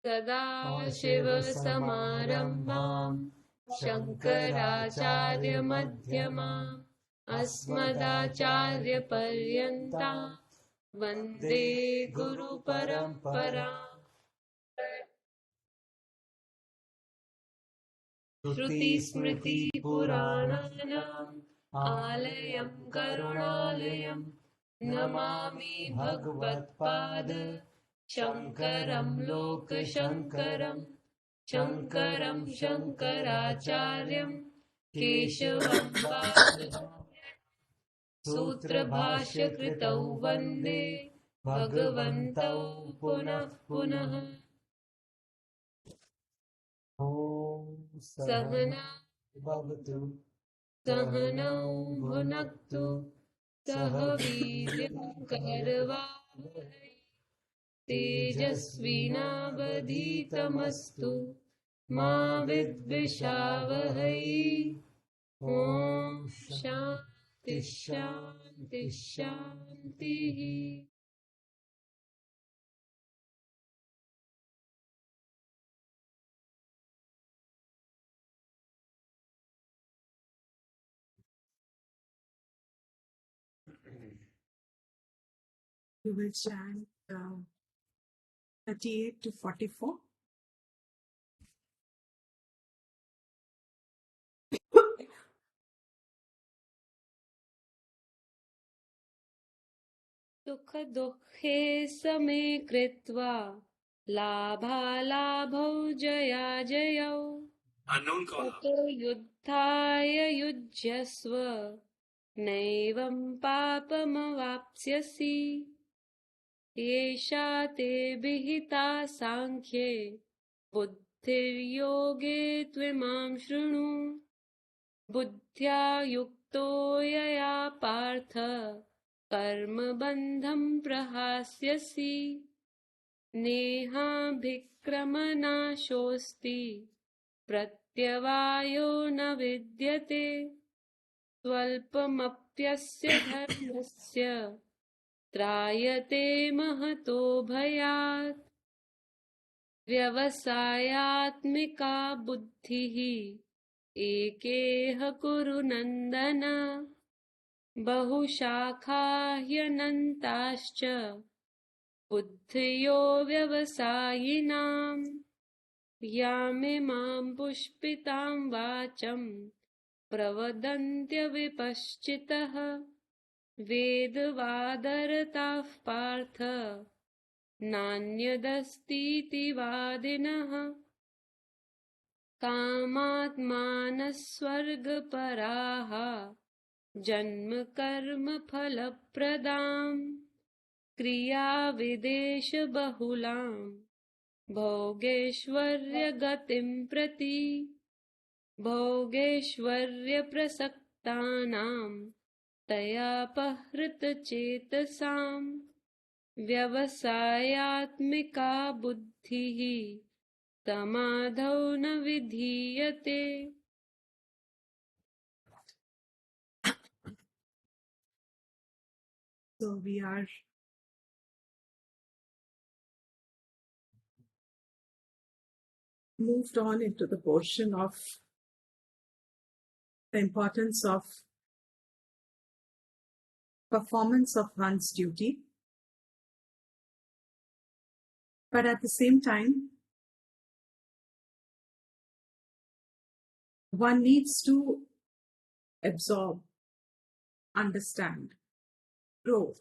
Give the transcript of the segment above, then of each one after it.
सदाशिवसमारम्भां शङ्कराचार्यमध्यमाम् अस्मदाचार्यपर्यन्तां वन्दे गुरुपरम्पराम्। श्रुतिस्मृतिपुराणानाम् आलयं करुणालयं नमामि भगवत्पाद शङ्करं लोकशङ्करं शङ्करं शङ्कराचार्यं केशवं सूत्रभाष्यकृतौ वन्दे भगवन्तौ पुनः पुनः। सहना भवतु सहनौ भुनक्तु सह वीर्यं करवावहै तेजस्विनावधीतमस्तु मा विद्विषावहै। ॐ शान्ति शान्ति शान्तिः। We will chant 38 to 44. सुख दुःखे समे कृत्वा लाभालाभौ जयाजयौ ततो युद्धाय युज्यस्व नैवं पापमवाप्स्यसि। एषा ते विहिता साङ्ख्ये बुद्धिर्योगे त्विमां शृणु। बुद्ध्या युक्तो यया पार्थ कर्मबन्धं प्रहास्यसि। नेहाभिक्रमनाशोऽस्ति प्रत्यवायो न विद्यते। स्वल्पमप्यस्य धर्मस्य त्रायते महतो भयात्। व्यवसायात्मिका बुद्धिः एकेह कुरु नन्दन। बहुशाखा ह्यनन्ताश्च बुद्धयो व्यवसायिनाम्। यामिमां पुष्पितां वाचं प्रवदन्त्यविपश्चितः वेदवादरताः पार्थ नान्यदस्तीति वादिनः। कामात्मानस्वर्गपराः जन्म कर्म फलप्रदां क्रियाविदेशबहुलां भोगैश्वर्यगतिं प्रति। भोगैश्वर्यप्रसक्तानां तयापहृतचेतसां व्यवसायात्मिका बुद्धिः समाधौ न विधीयते। So we are moved on into the portion of the importance of performance of one's duty, but at the same time one needs to absorb, understand, grow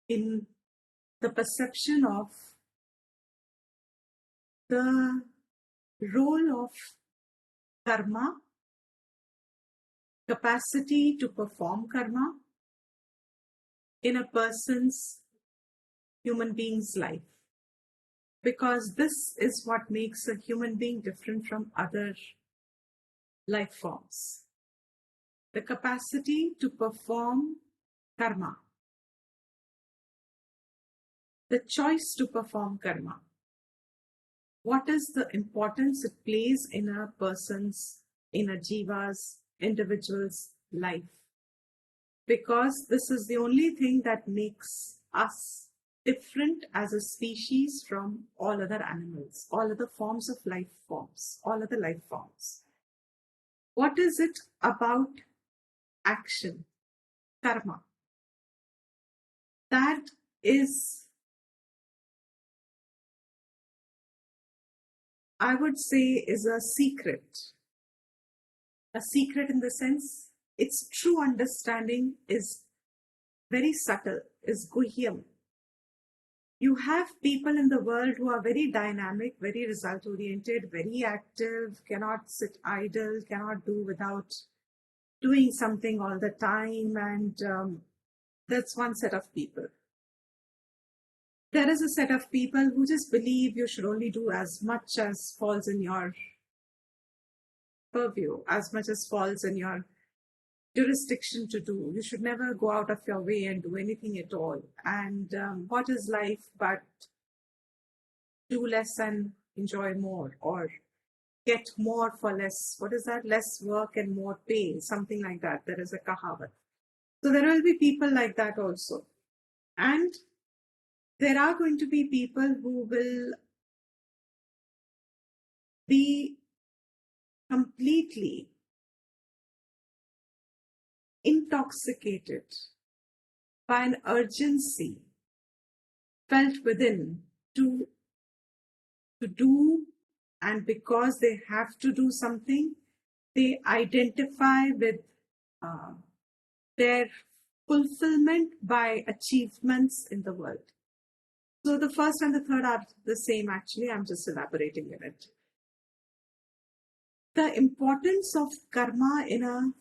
in the perception of the role of karma, capacity to perform karma in a person's, human being's life. Because this is what makes a human being different from other life forms. The capacity to perform karma, the choice to perform karma. What is the importance it plays in a person's, in a jiva's, individual's life? Because this is the only thing that makes us different as a species from all other animals, all other forms of life forms, all other life forms. What is it about action, karma, that is, I would say, is a secret. A secret in the sense its true understanding is very subtle, is guhyam. You have people in the world who are very dynamic, very result oriented, very active, cannot sit idle, cannot do without doing something all the time, and that's one set of people. There is a set of people who just believe you should only do as much as falls in your purview, as much as falls in your jurisdiction to do. You should never go out of your way and do anything at all. And what is life but do less and enjoy more, or get more for less? What is that? Less work and more pay, something like that. There is a kahavat. So there will be people like that also. And there are going to be people who will be completely intoxicated by an urgency felt within to do, and because they have to do something, they identify with their fulfillment by achievements in the world. So the first and the third are the same, actually. I'm just elaborating in it. The importance of karma in a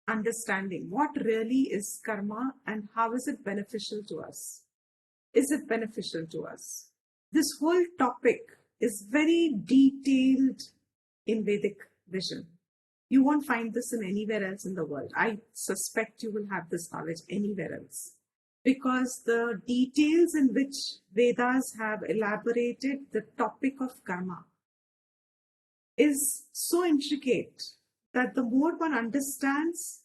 understanding. What really is karma and how is it beneficial to us? Is it beneficial to us? This whole topic is very detailed in Vedic vision. You won't find this in anywhere else in the world. I suspect you will have this knowledge anywhere else, because the details in which Vedas have elaborated the topic of karma is so intricate that the more one understands,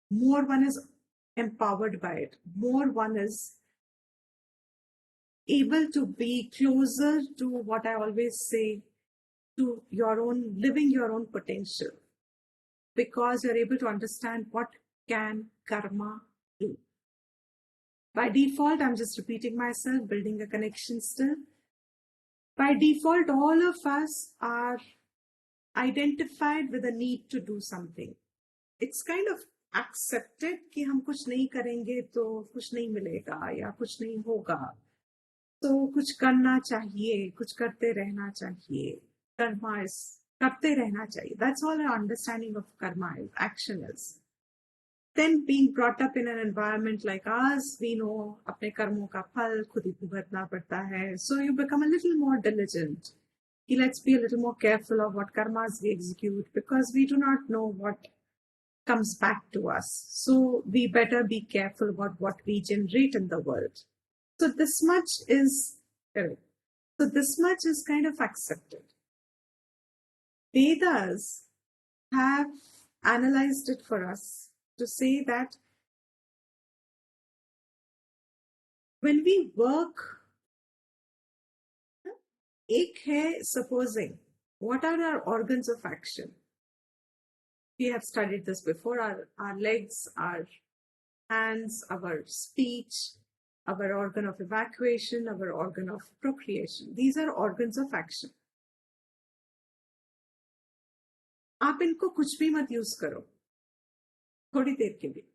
more one is empowered by it, more one is able to be closer to what I always say, to your own, living your own potential, because you're able to understand what can karma do. By default, I'm just repeating myself, building a connection still. By default, all of us are identified with a need to do something. It's kind of accepted कि हम कुछ नहीं करेंगे तो कुछ नहीं मिलेगा या कुछ नहीं होगा, तो कुछ करना चाहिए, कुछ करते रहना चाहिए. Karma is करते रहना चाहिए. That's all our understanding of karma is, action is. Then being brought up in an environment like ours, we know अपने कर्मों का फल खुद ही भुगतना पड़ता है. So you become a little more diligent. Let's be a little more careful of what karmas we execute, because we do not know what comes back to us. So we better be careful about what we generate in the world. So this much is correct. So this much is kind of accepted. Vedas have analyzed it for us to say that when we work, एक है supposing, what are our organs of action? We have studied this before. Our legs, our hands, our speech, our organ of evacuation, our organ of procreation. These are organs of action. आप इनको कुछ भी मत use करो थोड़ी देर के लिए.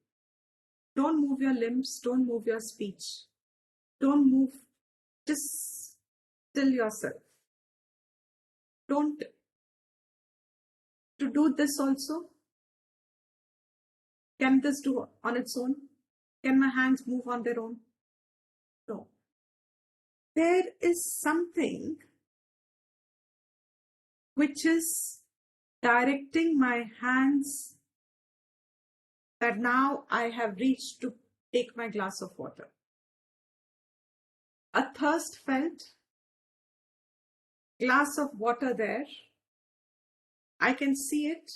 Don't move your limbs, don't move your speech, don't move, just still yourself. Don't. To do this also, can this do on its own? Can my hands move on their own? No. There is something which is directing my hands, that now I have reached to take my glass of water. A thirst felt, glass of water there, I can see it,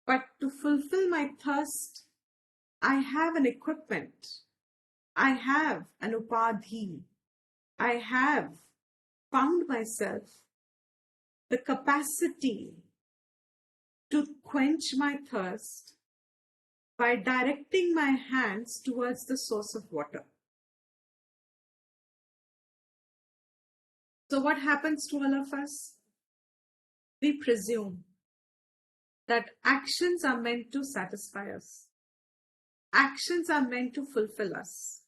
but to fulfill my thirst, I have an equipment. I have an upadhi. I have found myself the capacity to quench my thirst by directing my hands towards the source of water. So what happens to all of us? We presume that actions are meant to satisfy us. Actions are meant to fulfill us.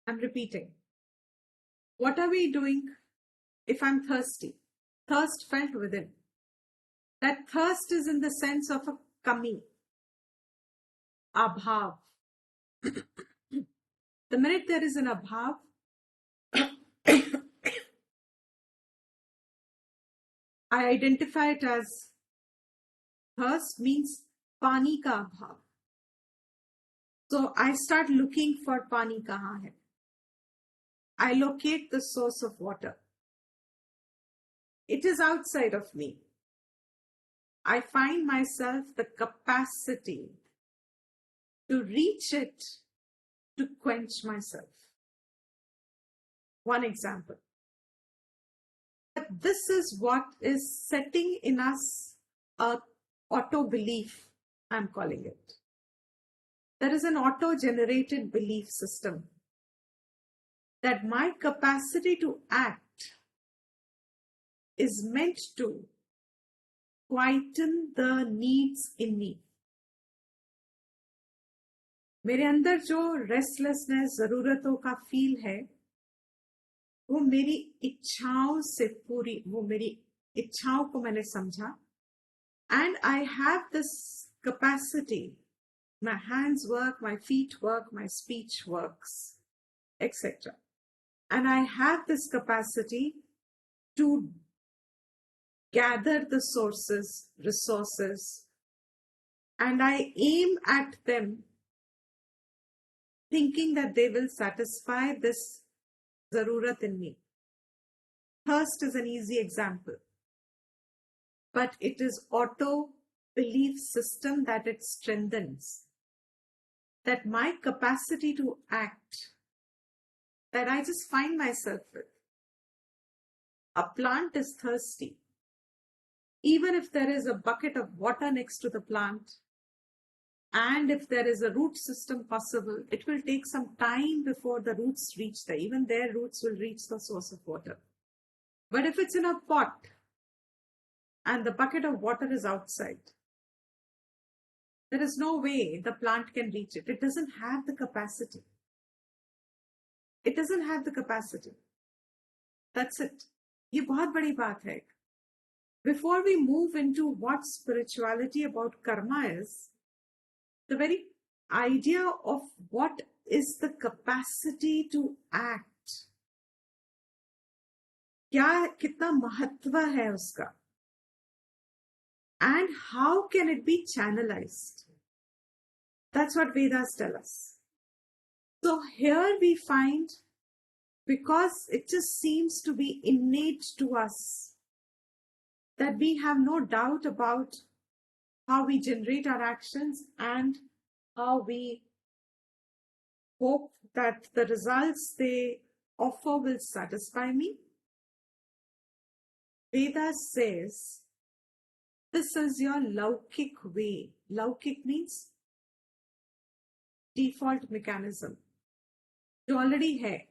I'm repeating. What are we doing if I'm thirsty? Thirst felt within. That thirst is in the sense of a kami, abhav. The minute there is an abhav, I identify it as thirst means pani ka abhav. So I start looking for pani kahan hai. I locate the source of water. It is outside of me. I find myself the capacity to reach it, to quench myself. One example. But this is what is setting in us a auto belief, I'm calling it. There is an auto-generated belief system that my capacity to act is meant to quieten the needs in me. मेरे अंदर जो restlessness, जरूरतों का feel है, वो मेरी इच्छाओं से पूरी, वो मेरी इच्छाओं को मैंने समझा. And I have this capacity. My hands work, my feet work, my speech works, etc. And I have this capacity to gather the sources, resources, and I aim at them thinking that they will satisfy this zarurat in me. Thirst is an easy example, but it is auto belief system that it strengthens, that my capacity to act, that I just find myself with. A plant is thirsty. Even if there is a bucket of water next to the plant, and if there is a root system possible, it will take some time before the roots reach there. Even their roots will reach the source of water. But if it's in a pot and the bucket of water is outside, there is no way the plant can reach it. It doesn't have the capacity. It doesn't have the capacity. That's it. ये बहुत बड़ी बात है. Before we move into what spirituality about karma is, the very idea of what is the capacity to act, क्या कितना महत्व है उसका, and how can it be channelized? That's what Vedas tell us. So here we find, because it just seems to be innate to us, that we have no doubt about how we generate our actions and how we hope that the results they offer will satisfy me. Veda says, this is your laukik way. Laukik means default mechanism, जो already है.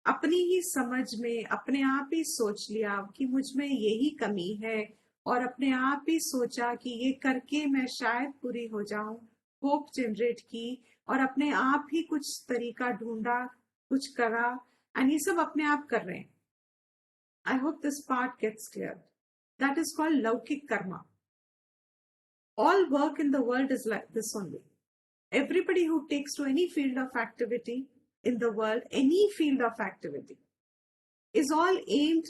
अपनी ही समझ में अपने आप ही सोच लिया कि मुझ में यही कमी है, और अपने आप ही सोचा कि ये करके मैं शायद पूरी हो जाऊं, होप जनरेट की, और अपने आप ही कुछ तरीका ढूंढा, कुछ करा, and ये सब अपने आप कर रहे हैं. I hope this part gets clear. That is called laukik karma. All work in the world is like this only. Everybody who takes to any field of activity in the world, any field of activity, is all aimed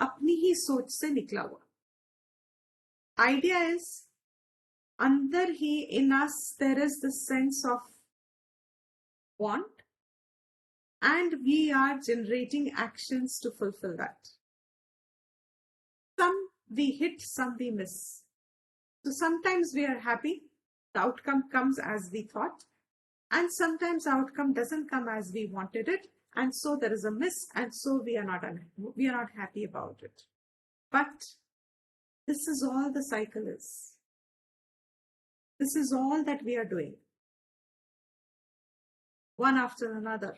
अपनी ही सोच से निकला हुआ. Idea is, अंदर ही in us there is this sense of want, and we are generating actions to fulfill that. Some we hit, some we miss. So sometimes we are happy, the outcome comes as we thought, And sometimes outcome doesn't come as we wanted it, and so there is a miss, and so we are not happy about it. But this is all the cycle is. This is all that we are doing. One after another.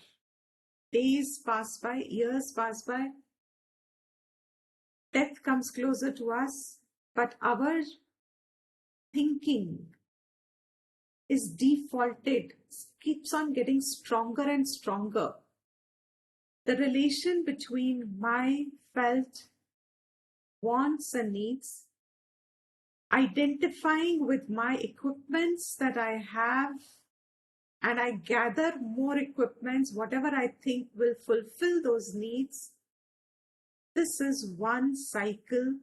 Days pass by, years pass by. Death comes closer to us, but our thinking is defaulted, keeps on getting stronger and stronger. The relation between my felt wants and needs, identifying with my equipments that I have, and I gather more equipments, whatever I think will fulfill those needs. This is one cycle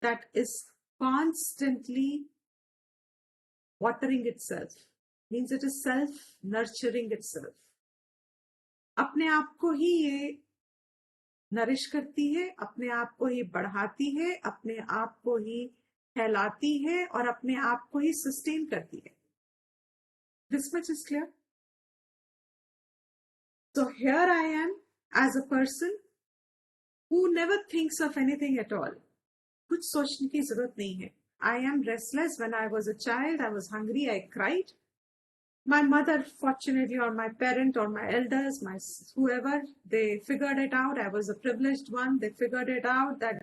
that is constantly watering itself, means it is self-nurturing itself. अपने आप को ही ये nourish करती है, अपने आप को ही बढ़ाती है, अपने आप को ही फैलाती है और अपने आप को ही सस्टेन करती है. This much is clear. So here I am as a person who never thinks of anything at all. कुछ सोचने की जरूरत नहीं है. I am restless. When I was a child, I was hungry, I cried. My mother, fortunately, or my parent, or my elders, my whoever, they figured it out. I was a privileged one. They figured it out that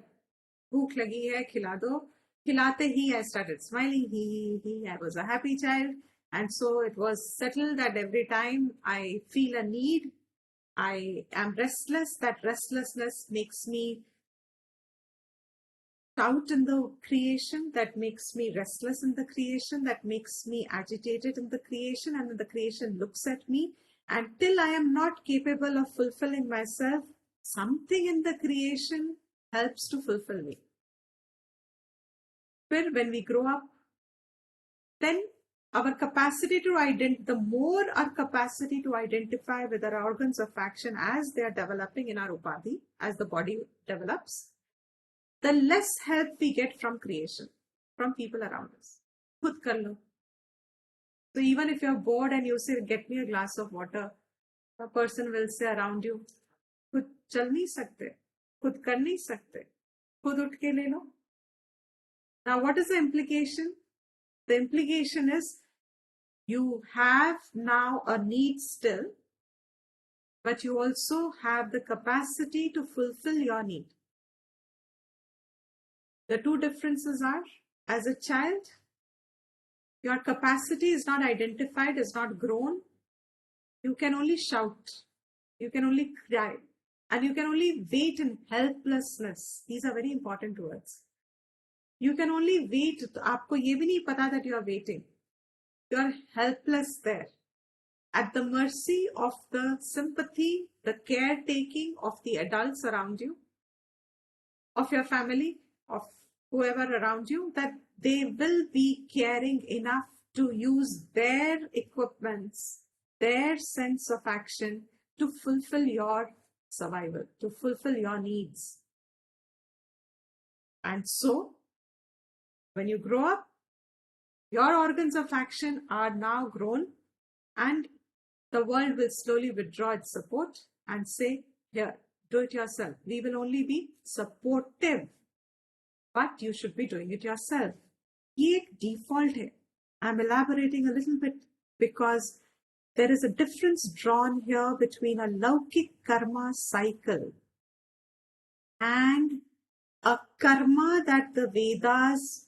bhook lagi hai, khila do. Khilate hi, I started smiling. I was a happy child. And so it was settled that every time I feel a need, I am restless. That restlessness makes me out in the creation, that makes me restless in the creation, that makes me agitated in the creation, and then the creation looks at me. Until I am not capable of fulfilling myself, something in the creation helps to fulfill me. But when we grow up, then our capacity to the more our capacity to identify with our organs of action as they are developing in our upadhi, as the body develops, the less help we get from creation, from people around us. Khud kar lo. So even if you're bored and you say, get me a glass of water, a person will say around you, khud chal nahi sakte, khud kar nahi sakte, khud utھ ke le lo. Now what is the implication? The implication is you have now a need still, but you also have the capacity to fulfill your need. The two differences are, as a child, your capacity is not identified, is not grown. You can only shout, you can only cry, and you can only wait in helplessness. These are very important words. You can only wait. Aapko ye bhi nahi pata that you are waiting. You are helpless there, at the mercy of the sympathy, the caretaking of the adults around you, of your family, of whoever around you, that they will be caring enough to use their equipments, their sense of action to fulfill your survival, to fulfill your needs. And so, when you grow up, your organs of action are now grown, and the world will slowly withdraw its support and say, here, do it yourself. We will only be supportive, but you should be doing it yourself. Ye ek default hai. I'm elaborating a little bit because there is a difference drawn here between a Laukik karma cycle and a karma that the Vedas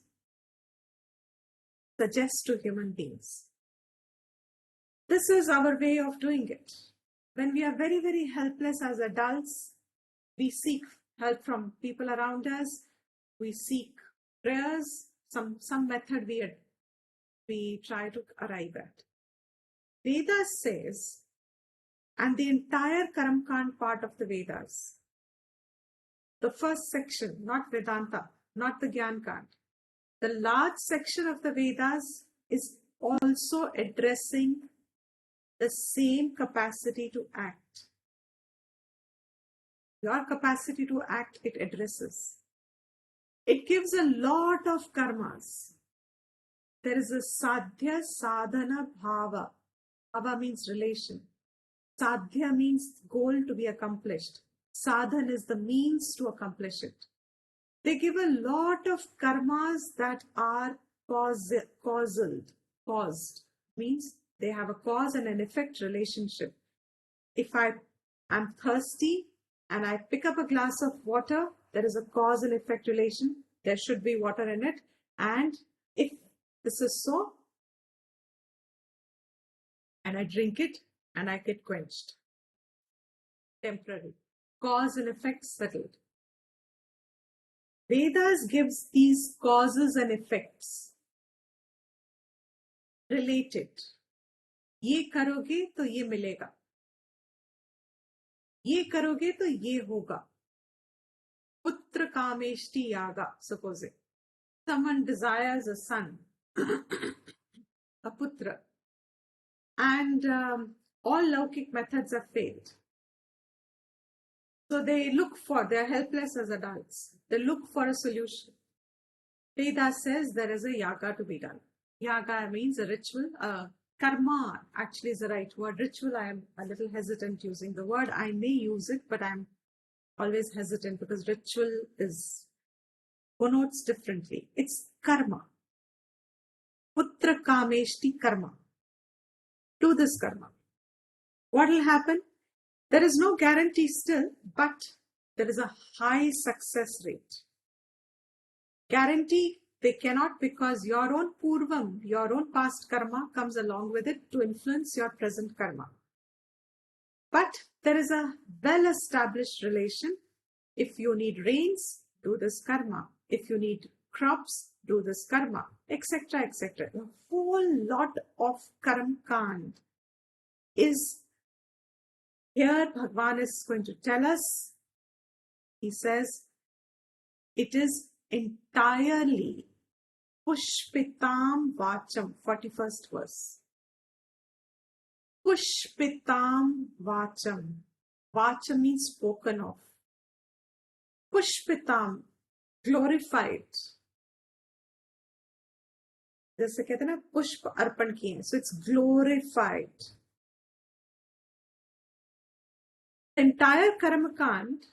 suggest to human beings. This is our way of doing it. When we are very, very helpless as adults, we seek help from people around us. We seek prayers, some method we try to arrive at. Vedas says, and the entire Karamkand part of the Vedas, the first section, not Vedanta, not the Gyan Kand, the large section of the Vedas is also addressing the same capacity to act. Your capacity to act, it addresses. It gives a lot of karmas. There is a sadhya sadhana bhava. Bhava means relation. Sadhya means goal to be accomplished. Sadhan is the means to accomplish it. They give a lot of karmas that are caused means they have a cause and an effect relationship. If I am thirsty and I pick up a glass of water, there is a cause and effect relation. There should be water in it. And if this is so, and I drink it and I get quenched. Temporary. Cause and effect settled. Vedas gives these causes and effects related. ये करोगे तो ये मिलेगा. ये करोगे तो ये होगा. Putra kameshti yaga, suppose it. Someone desires a son, a putra, and all Laukik methods have failed. So they're helpless as adults. They look for a solution. Veda says there is a yaga to be done. Yaga means a ritual. Karma actually is the right word. Ritual, I am a little hesitant using the word. I may use it, but I'm always hesitant because ritual connotes differently. It's karma. Putra kameshti karma. Do this karma. What will happen? There is no guarantee still, but there is a high success rate. Guarantee they cannot, because your own purvam, your own past karma comes along with it to influence your present karma. But there is a well-established relation. If you need rains, do this karma. If you need crops, do this karma, etc., etc. A whole lot of karma kand is here. Bhagwan is going to tell us. He says it is entirely pushpitam vacham, 41st verse. Pushpitam vacham. Vacham means spoken of. Pushpitam, glorified. जैसे कहते हैं ना पुष्प अर्पण किए, so it's glorified. The entire karma kand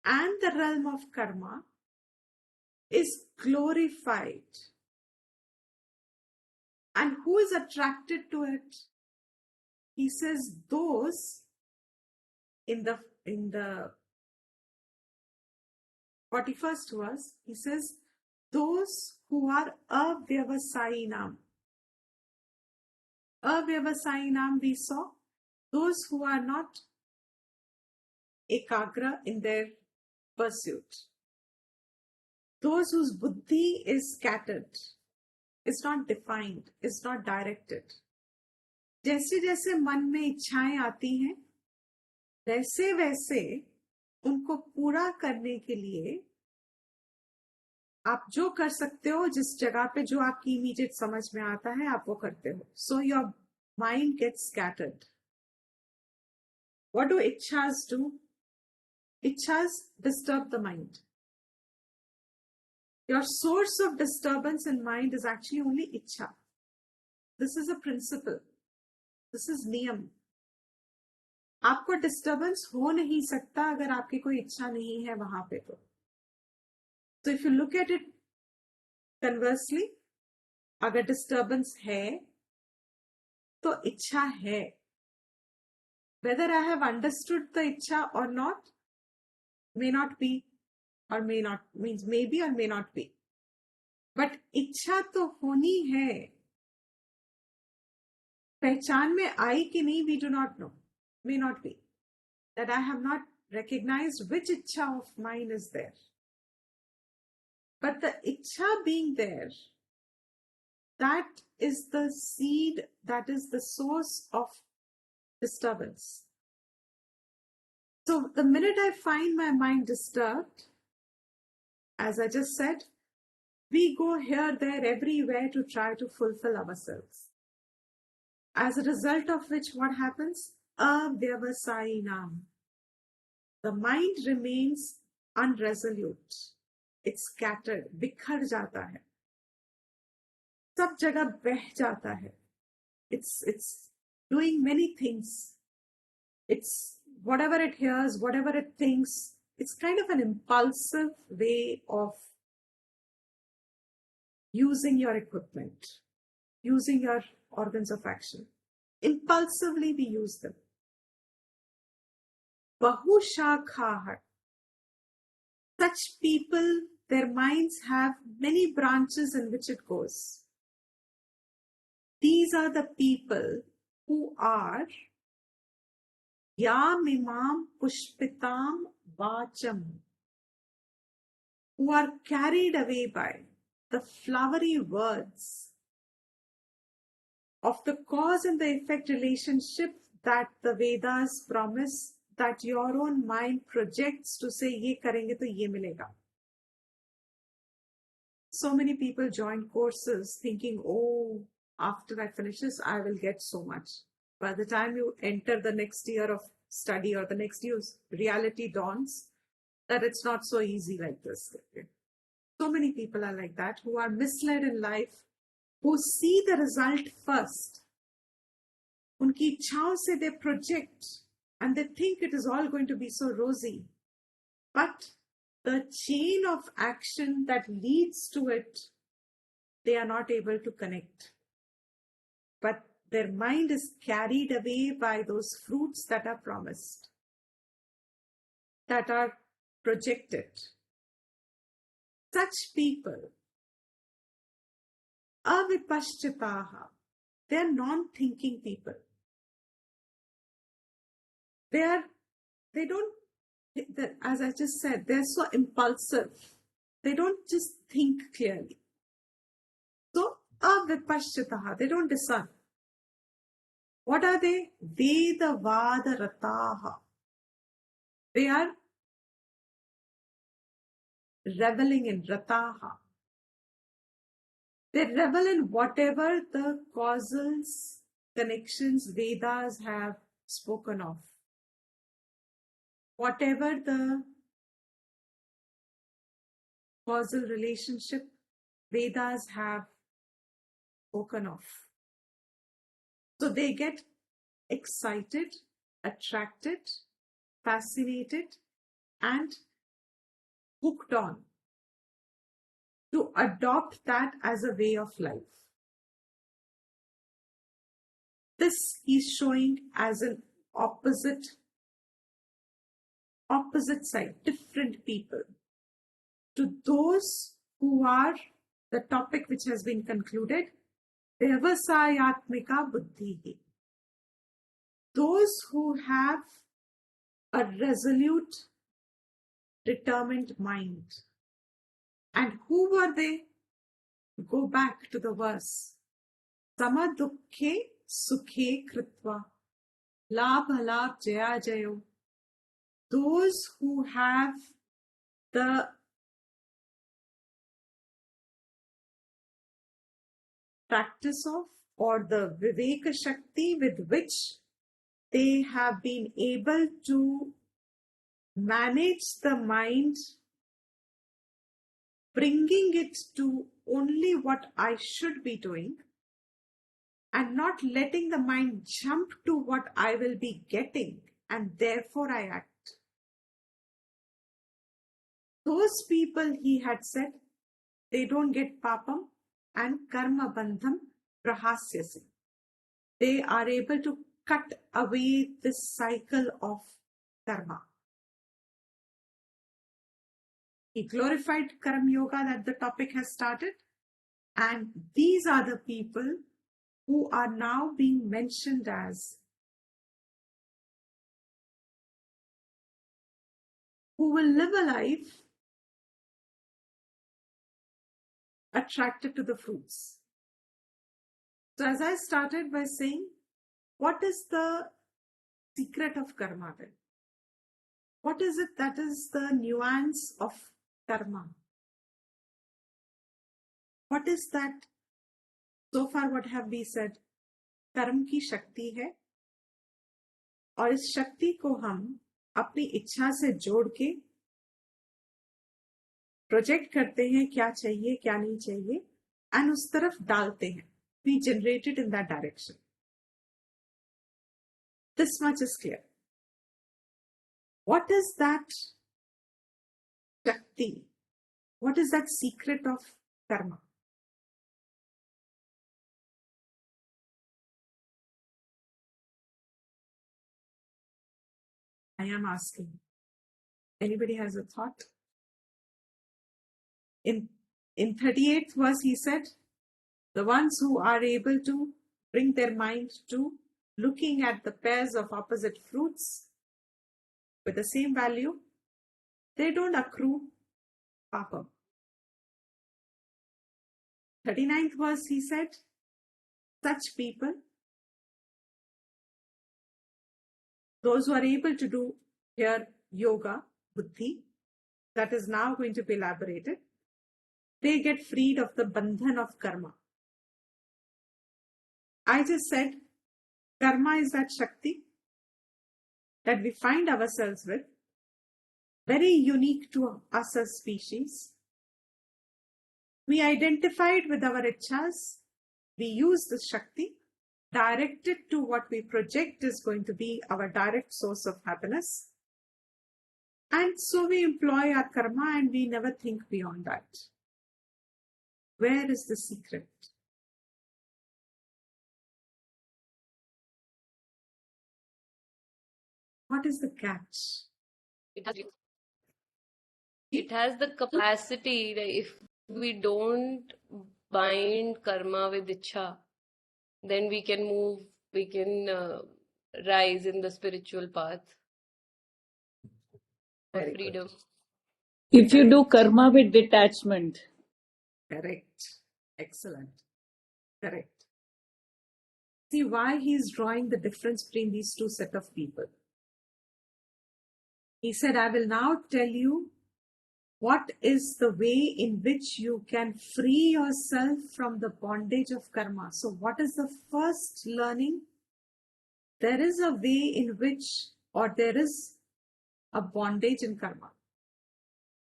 and the realm of karma is glorified. And who is attracted to it? He says those in the 41st verse, he says those who are avyavasayinam. Avyavasayinam we saw, those who are not ekagra in their pursuit. Those whose buddhi is scattered, is not defined, is not directed. जैसे जैसे मन में इच्छाएं आती हैं, वैसे वैसे उनको पूरा करने के लिए आप जो कर सकते हो, जिस जगह पे जो आपकी इमीडिएट समझ में आता है आप वो करते हो. So your mind gets scattered. What do ichhas do? Ichhas disturb the mind. Your source of disturbance in mind is actually only ichha. This is a principle. This is niyam. आपको disturbance हो नहीं सकता अगर आपकी कोई इच्छा नहीं है वहां पे तो. So if you look at it conversely, अगर डिस्टर्बेंस है तो इच्छा है. Whether I have understood the ichha or not, may not be, or may not, means maybe or may not be. But इच्छा तो होनी है. पहचान में आई कि नहीं, we do not know. May not be. That I have not recognized which ichha of mine is there. But the ichha being there, that is the seed, that is the source of disturbance. So the minute I find my mind disturbed, as I just said, we go here, there, everywhere to try to fulfill ourselves. As a result of which, what happens? Avyavasayinam. The mind remains unresolute. It's scattered, बिखर जाता है, सब जगह बह जाता है. It's doing many things. It's whatever it hears, whatever it thinks. It's kind of an impulsive way of using your equipment, using your organs of action. Impulsively we use them. Bahushakhahat. Such people, their minds have many branches in which it goes. These are the people who are Yamimam Pushpitam Vacham, who are carried away by the flowery words of the cause and the effect relationship that the Vedas promise, that your own mind projects to say, ye karenge to ye milega. So many people join courses thinking, oh, after I finish this, I will get so much. By the time you enter the next year of study or the next year's reality dawns that it's not so easy like this. So many people are like that, who are misled in life, who see the result first. Unki इच्छाओं से they project and they think it is all going to be so rosy. But the chain of action that leads to it, they are not able to connect. But their mind is carried away by those fruits that are promised, that are projected. Such people, avipashchitaha, they are non-thinking people. They don't, as I just said, they're so impulsive. They don't just think clearly. So, avipashchitaha, they don't discern. What are they? Veda vada rataha. They are reveling in rataha. They revel in whatever the causal connections Vedas have spoken of. Whatever the causal relationship Vedas have spoken of. So they get excited, attracted, fascinated, and hooked on to adopt that as a way of life. This is showing as an opposite side, different people. To those who are the topic which has been concluded, Vyavasayatmika buddhi. Those who have a resolute, determined mind. And who were they? Go back to the verse. Samadukhe sukhe kritva labhalab jaya jayo. Those who have the practice of, or the Viveka Shakti with which they have been able to manage the mind, bringing it to only what I should be doing and not letting the mind jump to what I will be getting and therefore I act. Those people, he had said, they don't get papam and karma bandham prahasyasi. They are able to cut away this cycle of karma. He glorified Karma Yoga that the topic has started, and these are the people who are now being mentioned as who will live a life attracted to the fruits. So as I started by saying, what is the secret of karma then? What is it that is the nuance of karma? What is that? So far what have we said? कर्म की शक्ति है और इस शक्ति को हम अपनी इच्छा से जोड़ के प्रोजेक्ट करते हैं, क्या चाहिए क्या नहीं चाहिए, एंड उस तरफ डालते हैं. We generate it in that direction. This much is clear. What is that Shakti? What is that secret of karma? I am asking. Anybody has a thought? In 38th verse, he said, the ones who are able to bring their mind to looking at the pairs of opposite fruits with the same value, they don't accrue papa. 39th verse, he said, such people, those who are able to do here yoga, buddhi, that is now going to be elaborated, they get freed of the bandhan of karma. I just said, karma is that Shakti that we find ourselves with, very unique to us as species. We identified with our ichhas, we use the Shakti, directed to what we project is going to be our direct source of happiness. And so we employ our karma and we never think beyond that. Where is the secret? What is the catch? It has the capacity, like if we don't bind karma with ichha, then we can move, we can rise in the spiritual path of Very freedom. good. If you do karma with detachment. Correct. Excellent. Correct. See why he is drawing the difference between these two set of people. He said, I will now tell you what is the way in which you can free yourself from the bondage of karma. So what is the first learning? There is a way in which, or there is a bondage in karma.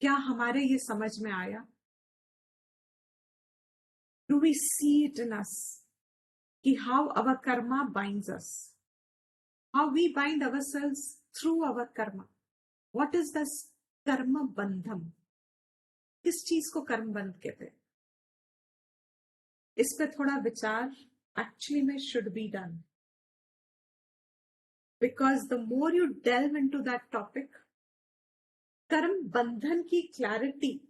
क्या हमारे ये समझ में आया? Do we see it in us? कि how our karma binds us? How we bind ourselves through our karma? What is this karma bandham? किस चीज को कर्म बंध कहते हैं? इस पे थोड़ा विचार actually में should be done. Because the more you delve into that topic, karma bandhan ki clarity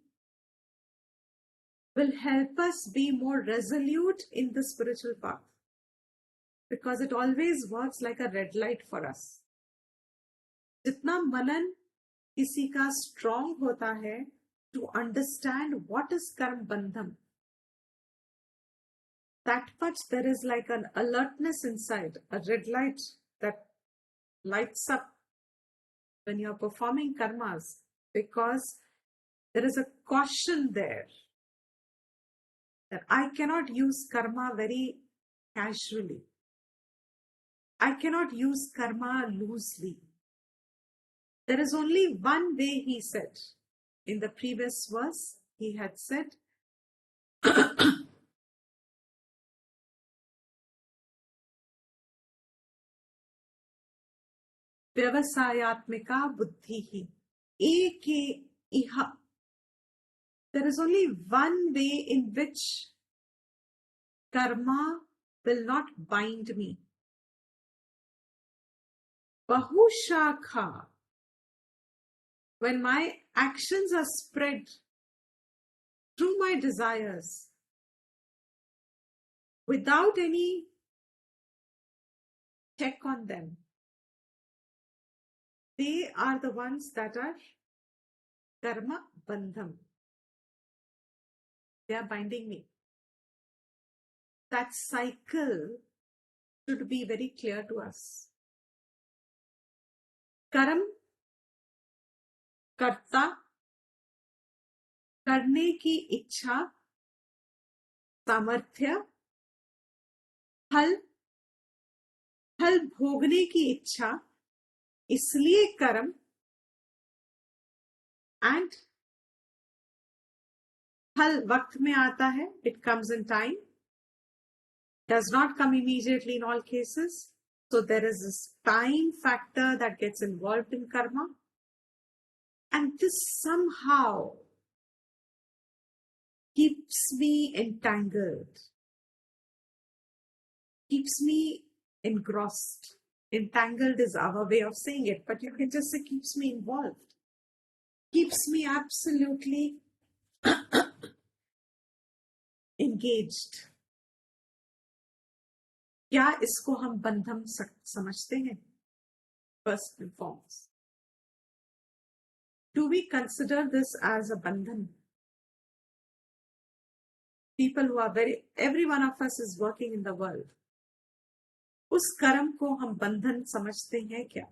will help us be more resolute in the spiritual path. Because it always works like a red light for us. जितना मनन किसी का strong होता है to understand what is karma bandham, that much there is like an alertness inside, a red light that lights up when you're performing karmas, because there is a caution there that I cannot use karma very casually. I cannot use karma loosely. There is only one way, he said. In the previous verse, he had said, Vyavasayatmika buddhihi eke iha. There is only one way in which karma will not bind me. Bahushakha. When my actions are spread through my desires without any check on them, they are the ones that are karma bandham. They are binding me. That cycle should be very clear to us. Karam, karta, करने की इच्छा, सामर्थ्य, फल, फल भोगने की इच्छा, इसलिए कर्म, and फल वक्त में आता है, it comes in time, does not come immediately in all cases. So there is this time factor that gets involved in karma, and this somehow keeps me entangled, keeps me engrossed. Entangled is our way of saying it, but you can just say keeps me involved, keeps me absolutely engaged. क्या इसको हम बंधन समझते हैं? First and foremost, do we consider this as a bandhan? People who are every one of us is working in the world. उस कर्म को हम बंधन समझते हैं क्या?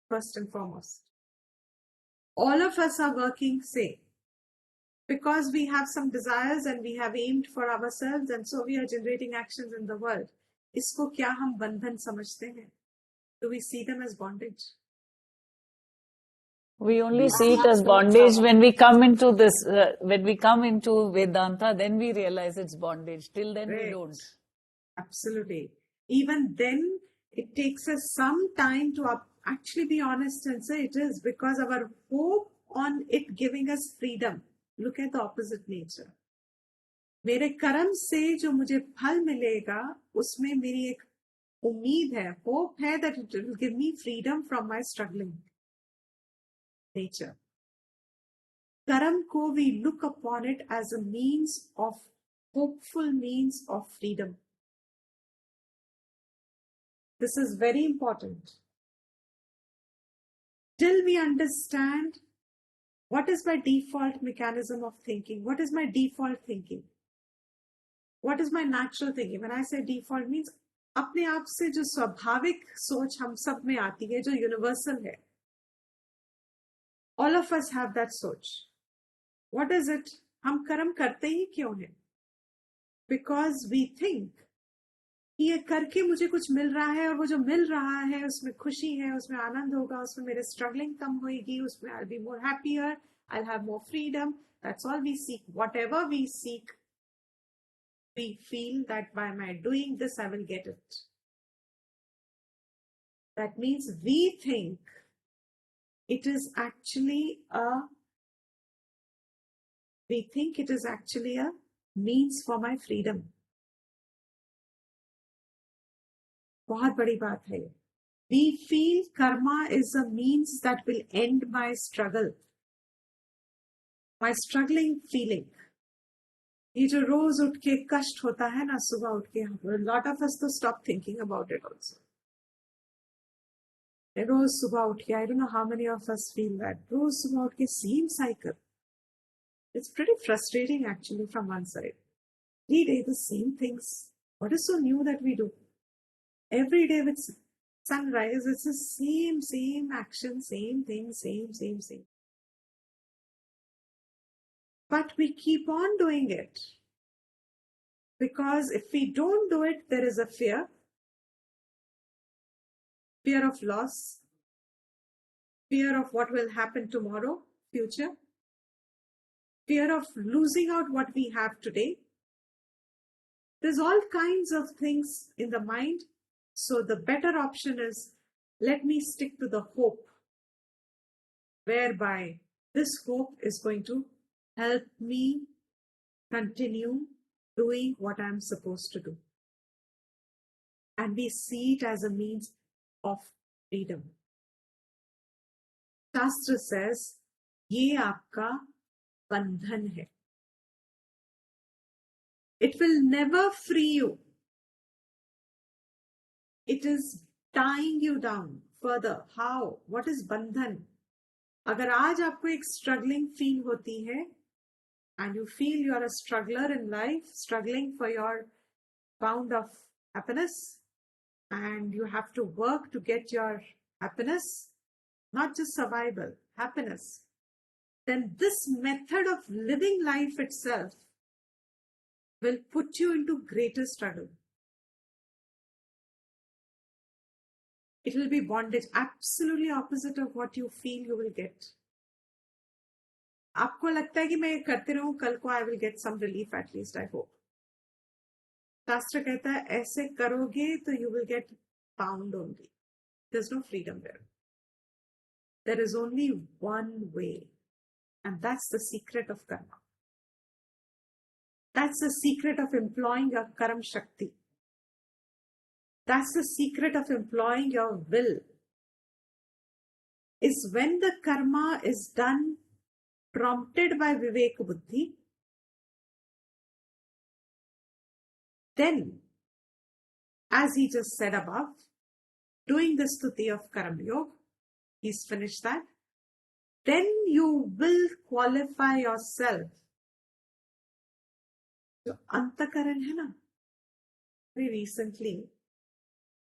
First and foremost, all of us are working, say, because we have some desires and we have aimed for ourselves, and so we are generating actions in the world. इसको क्या हम बंधन समझते हैं? Do we see them as bondage? We only see it as bondage when we come into this, when we come into Vedanta, then we realize it's bondage. Till then we don't. Absolutely. Even then, it takes us some time to actually be honest and say it is, because our hope on it giving us freedom. Look at the opposite nature. मेरे कर्म से जो मुझे फल मिलेगा, उसमें मेरी एक उम्मीद है, hope है that it will give me freedom from my struggling nature. Karam ko, we look upon it as a means of, hopeful means of freedom. This is very important. Till we understand what is my default mechanism of thinking, what is my default thinking, what is my natural thinking. When I say default means अपने आप से जो स्वाभाविक सोच हम सब में आती है, जो यूनिवर्सल है. All of us have that सोच. What is it? हम कर्म करते ही क्यों हैं? Because we think ये करके मुझे कुछ मिल रहा है, और वो जो मिल रहा है उसमें खुशी है, उसमें आनंद होगा, उसमें मेरे स्ट्रगलिंग कम होगी, उसमें I'll be more happier, I'll have more freedom. That's all we seek. Whatever we seek, we feel that by my doing this I will get it. That means we think it is actually a means for my freedom. बहुत बड़ी बात है. We feel karma is a means that will end my struggle, my struggling feeling. ये जो रोज उठ के कष्ट होता है ना, सुबह उठ के, a lot of us to stop thinking about it also. रोज सुबह उठ के, I don't know how many of us feel that. रोज सुबह उठ के same cycle. It's pretty frustrating actually from one side. Every day the same things. What is so new that we do? Every day with sunrise, it's the same action, same thing, same. But we keep on doing it. Because if we don't do it, there is a fear of loss, fear of what will happen tomorrow, future, fear of losing out what we have today. There's all kinds of things in the mind. So the better option is, let me stick to the hope, whereby this hope is going to help me continue doing what I'm supposed to do. And we see it as a means of freedom. Shastra says, ये आपका बंधन है. It will never free you. It is tying you down further. How? What is बंधन? अगर आज आपको एक struggling feel होती है, and you feel you are a struggler in life, struggling for your pound of happiness, and you have to work to get your happiness, not just survival, happiness, then this method of living life itself will put you into greater struggle. It will be bondage, absolutely opposite of what you feel you will get. आपको लगता है कि मैं ये करते रहूं, कल को I will get some relief, at least I hope. शास्त्र कहता है ऐसे करोगे तो you will get bound only. There's no freedom there. There is only one way, and that's the secret of karma. That's the secret of employing your karam shakti. That's the secret of employing your will. Is when the karma is done prompted by vivek buddhi, then, as he just said above, doing the stuti of Karam Yoga, he's finished that, then you will qualify yourself. So, antakaran hai na? Very recently,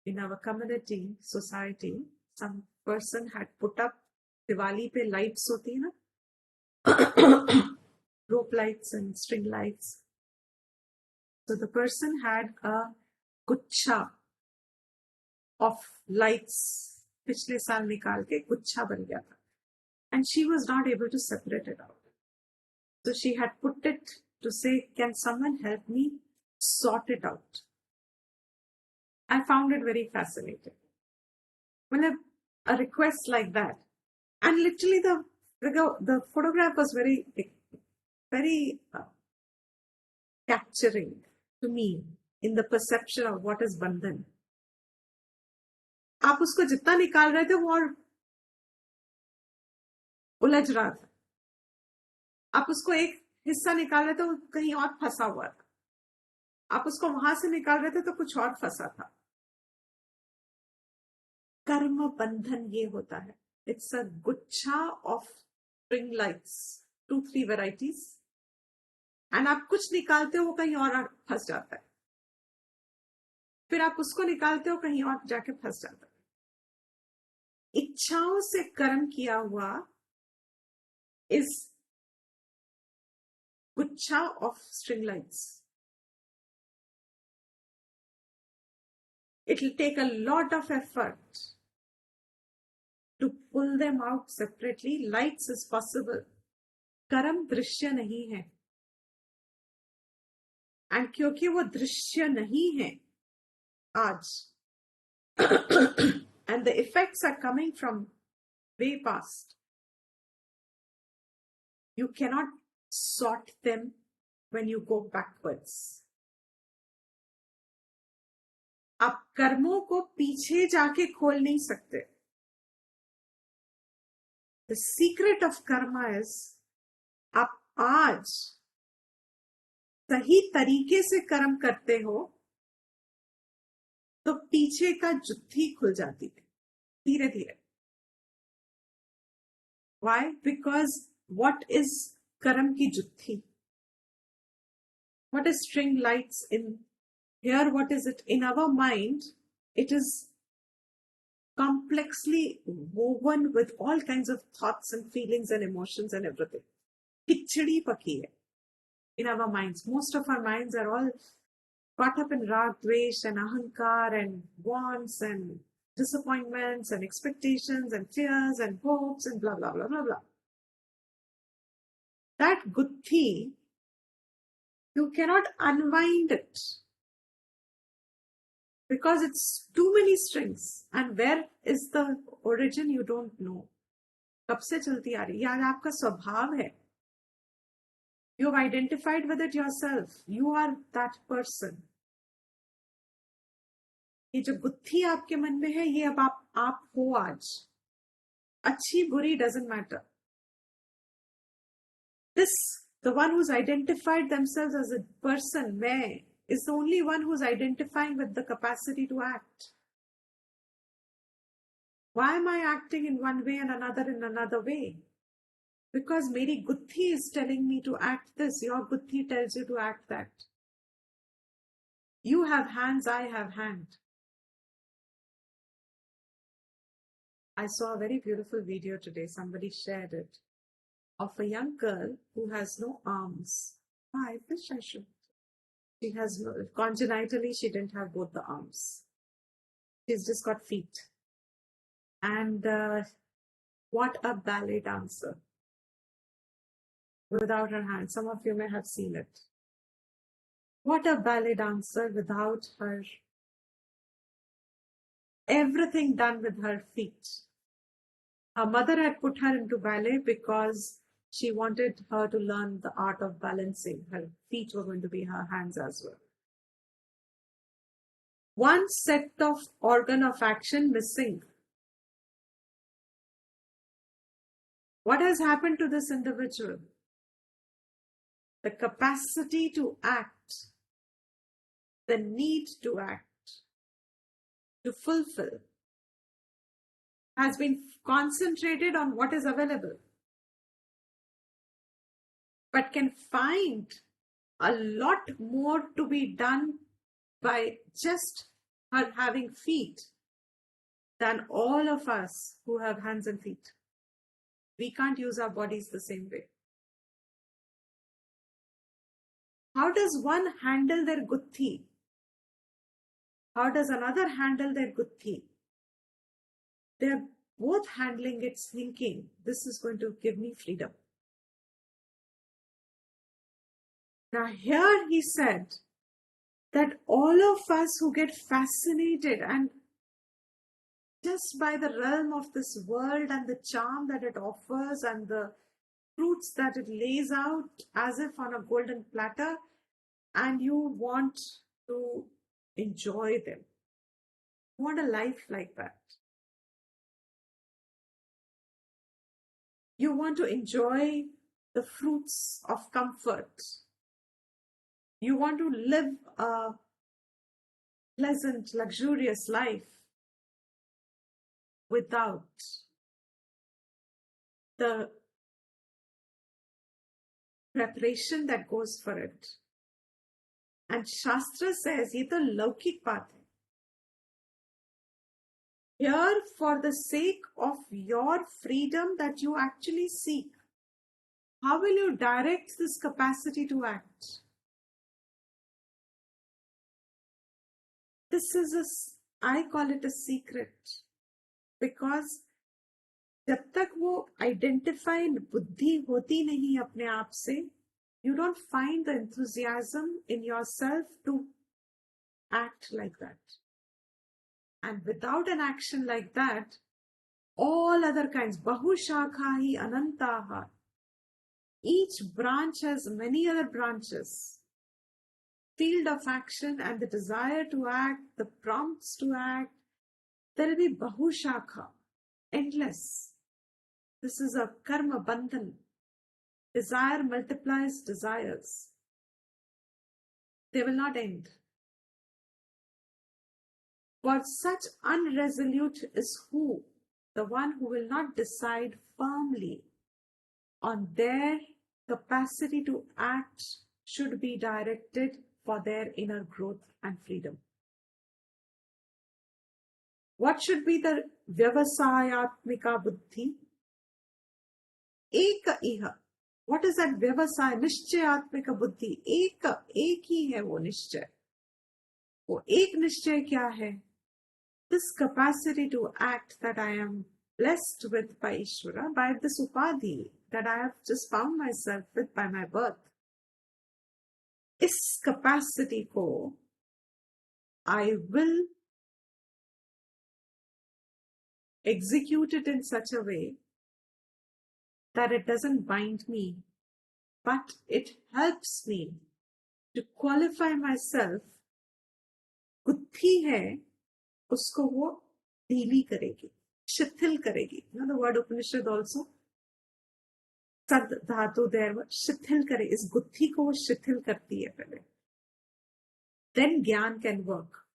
in our community, society, some person had put up Diwali pe lights hoti hai na? Rope lights and string lights. So the person had a guच्छा of lights पिछले साल निकाल के गुच्छा बन गया था, and she was not able to separate it out. So she had put it to say, can someone help me sort it out? I found it very fascinating. Well, a request like that, and literally the photograph was very capturing to me in the perception of what is bandhan. आप उसको जितना निकाल रहे थे वो और उलझ रहा था. आप उसको एक हिस्सा निकाल रहे थे वो कहीं और फंसा हुआ था. आप उसको वहां से निकाल रहे थे तो कुछ और फंसा था. कर्म बंधन ये होता है. It's a guच्छा of string lights, 2-3 varieties, and आप कुछ निकालते हो वो कहीं और फंस जाता है. फिर आप उसको निकालते हो कहीं और जाके फंस जाता है. इच्छाओं से कर्म किया हुआ is guच्छा of string lights. It will take a lot of effort to pull them out separately. Lights is possible. कर्म दृश्य नहीं है, and क्योंकि वो दृश्य नहीं है आज, and the effects are coming from way past, you cannot sort them when you go backwards. आप कर्मों को पीछे जाके खोल नहीं सकते. The secret of karma is आप आज सही तरीके से कर्म करते हो तो पीछे का जुत्थी खुल जाती है धीरे धीरे. Why? Because what is कर्म की जुत्थी? What is string lights in here? What is it? In our mind, it is complexly woven with all kinds of thoughts and feelings and emotions and everything. Khichdi paki hai in our minds. Most of our minds are all caught up in rag, dvesh and ahankar and wants and disappointments and expectations and fears and hopes and blah, blah, blah, blah, blah. That guthi, you cannot unwind it because it's too many strings. And where is the origin? You don't know. कब से चलती आ रही? ये आपका स्वभाव है. You have identified with it yourself. You are that person. ये जो गुत्थी आपके मन में है, ये अब आप हो आज. अच्छी बुरी doesn't matter. The one who's identified themselves as a person, मैं, is the only one who's identifying with the capacity to act. Why am I acting in one way and another in another way? Because मेरी गुत्थी is telling me to act this. Your gutti tells you to act that. You have hands, I have hand. I saw a very beautiful video today. Somebody shared it of a young girl who has no arms. I wish I should. She has no, congenitally, she didn't have both the arms. She's just got feet. And what a ballet dancer without her hands. Some of you may have seen it. What a ballet dancer without her, everything done with her feet. Her mother had put her into ballet because she wanted her to learn the art of balancing. Her feet were going to be her hands as well. One set of organ of action missing. What has happened to this individual? The capacity to act, the need to act, to fulfill, has been concentrated on what is available, but can find a lot more to be done by just her having feet than all of us who have hands and feet. We can't use our bodies the same way. How does one handle their guthi? How does another handle their guthi? They're both handling it thinking, this is going to give me freedom. Now here he said that all of us who get fascinated and just by the realm of this world and the charm that it offers and the fruits that it lays out as if on a golden platter, and you want to enjoy them. You want a life like that. You want to enjoy the fruits of comfort. You want to live a pleasant, luxurious life without the preparation that goes for it. And Shastra says, ye to laukik baat hai. Here, for the sake of your freedom that you actually seek, how will you direct this capacity to act? This is I call it a secret, because जब तक वो identify बुद्धि होती नहीं अपने आप से, you don't find the enthusiasm in yourself to act like that. And without an action like that, all other kinds, bahushakhahi anantaha, each branch has many other branches. Field of action and the desire to act, the prompts to act, there will be bahushakha, endless. This is a karma bandhan. Desire multiplies desires. They will not end. For such unresolute is who? The one who will not decide firmly on their capacity to act should be directed for their inner growth and freedom. What should be the vyavasayatmika buddhi? Eka iha. What is that vyavasaya? Nishchayatmika buddhi. Eka, ek hi hai wo nishchay. वो एक निश्चय क्या है? This capacity to act that I am blessed with by Ishvara, by this upadhi that I have just found myself with by my birth. इस capacity को I will execute it in such a way that it doesn't bind me, but it helps me to qualify myself. बुद्धि है, उसको वो ढीली करेगी, शिथिल करेगी. You know the word Upanishad also? सद धातु there, शिथिल करे. इस बुद्धि को वो शिथिल करती है पहले. Then ज्ञान can work.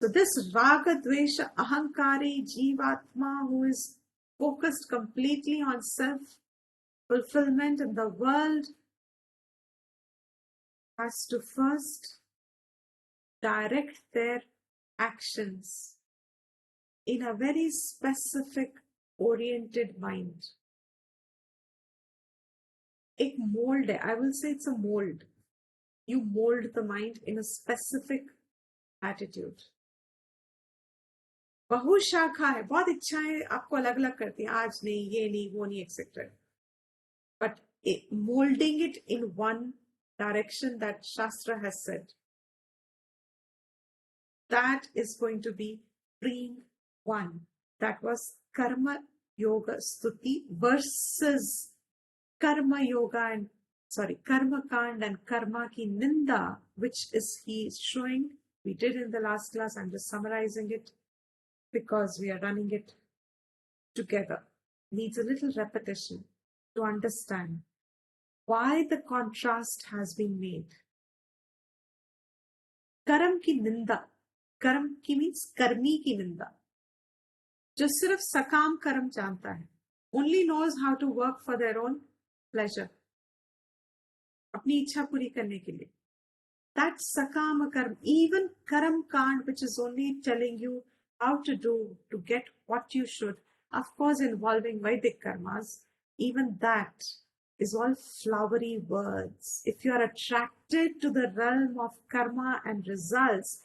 So this raga, dvesha, ahankari, jivatma who is focused completely on self-fulfillment in the world has to first direct their actions in a very specific oriented mind. एक mold है. I will say it's a mold. You mold the mind in a specific attitude. बहुशाखा है, बहुत इच्छाएं आपको अलग अलग करती हैं, आज नहीं, ये नहीं, वो नहीं, etc. But molding it in one direction that Shastra has said. That is going to be stream 1. That was Karma Yoga Stuti versus Karma Yoga and Karma Kand and Karma Ki Ninda, which is he showing. We did in the last class. I'm just summarizing it because we are running it together. Needs a little repetition to understand why the contrast has been made. Karam ki ninda. Karam ki means karmi ki ninda. जो सिर्फ सकाम कर्म जानता है, only knows how to work for their own pleasure, अपनी इच्छा पूरी करने के लिए. That's sakama karma. Even karam kand, which is only telling you how to do to get what you should, of course involving Vedic karmas, even that is all flowery words. If you are attracted to the realm of karma and results,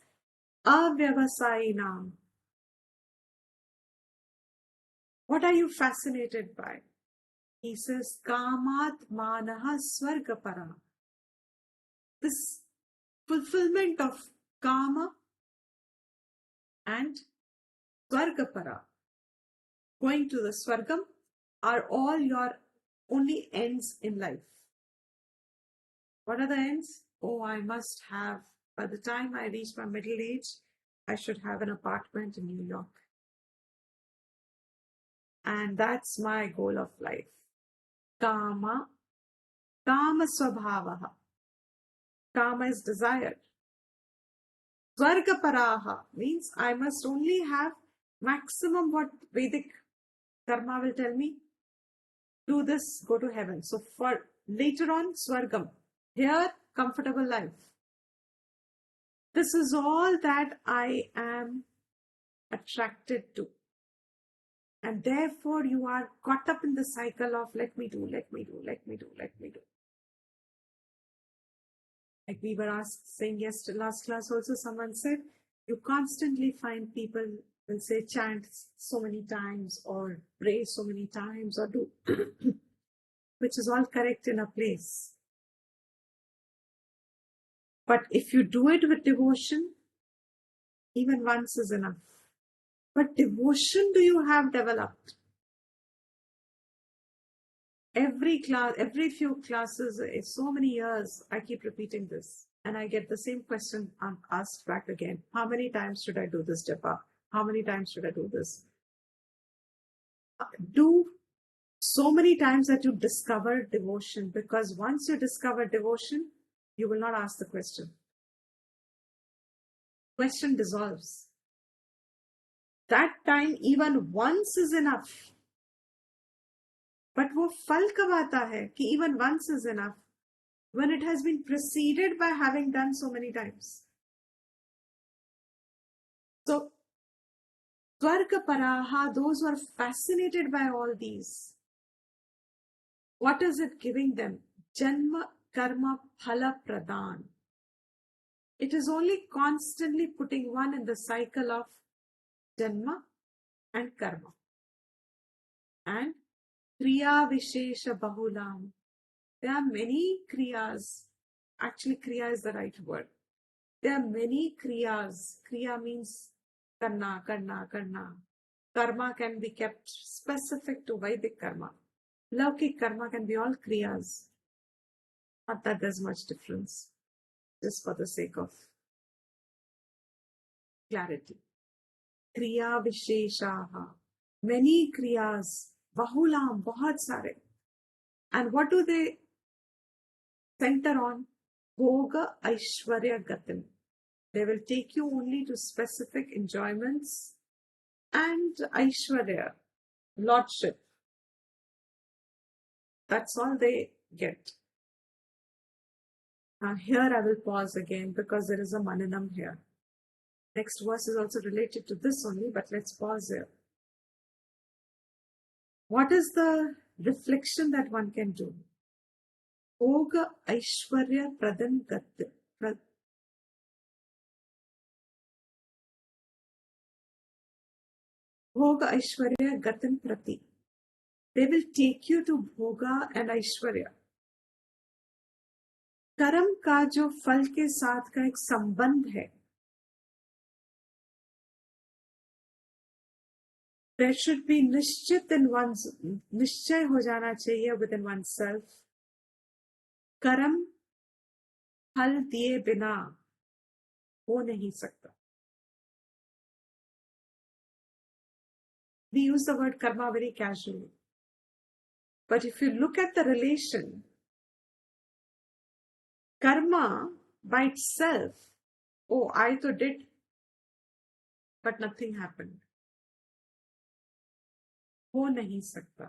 avyavasayinam, what are you fascinated by? He says, kamat manaha swargapara. This fulfillment of kama and swargapara, going to the swargam, are all your only ends in life. What are the ends? Oh, I must have, by the time I reach my middle age, I should have an apartment in New York. And that's my goal of life. Kama swabhavaha. Kama is desired. Swargaparaha means I must only have maximum what Vedic karma will tell me. Do this, go to heaven. So for later on, Swargam. Here, comfortable life. This is all that I am attracted to. And therefore you are caught up in the cycle of let me do. Like we were saying yesterday, last class also, someone said, you constantly find people will say chant so many times or pray so many times or do, which is all correct in a place. But if you do it with devotion, even once is enough. But devotion do you have developed? Every class, every few classes, so many years, I keep repeating this. And I get the same question asked back again. How many times should I do this japa? How many times should I do this? Do so many times that you discover devotion, because once you discover devotion, you will not ask the question. Question dissolves. That time even once is enough. But वो फल कब आता है कि even once is enough? When it has been preceded by having done so many times. So, Swarga Paraha, those who are fascinated by all these, what is it giving them? Janma Karma Phala Pradhan. It is only constantly putting one in the cycle of Janma and Karma. And Kriya Vishesha Bahulam. There are many Kriyas. Actually, Kriya is the right word. There are many Kriyas. Kriya means karna. Karma can be kept specific to Vedic karma. Laukik karma can be all Kriyas. Not that there's much difference. Just for the sake of clarity. Kriya Visheshaha. Many Kriyas. Bahulam, bahut sare. And what do they center on? Bhoga Aishwarya Gatim. They will take you only to specific enjoyments and Aishwarya, lordship. That's all they get. Now here I will pause again because there is a mananam here. Next verse is also related to this only, but let's pause here. What is the reflection that one can do? Bhoga Aishwarya Pradan Gatim. Bhoga Aishwarya Gatim Prati. They will take you to Bhoga and Aishwarya. कर्म का जो फल के साथ का एक संबंध है, there should be निश्चय हो जाना चाहिए within oneself. कर्म फल दिए बिना हो नहीं सकता. We use the word karma very casually. But if you look at the relation, karma by itself, oh, I to did, but nothing happened. हो नहीं सकता.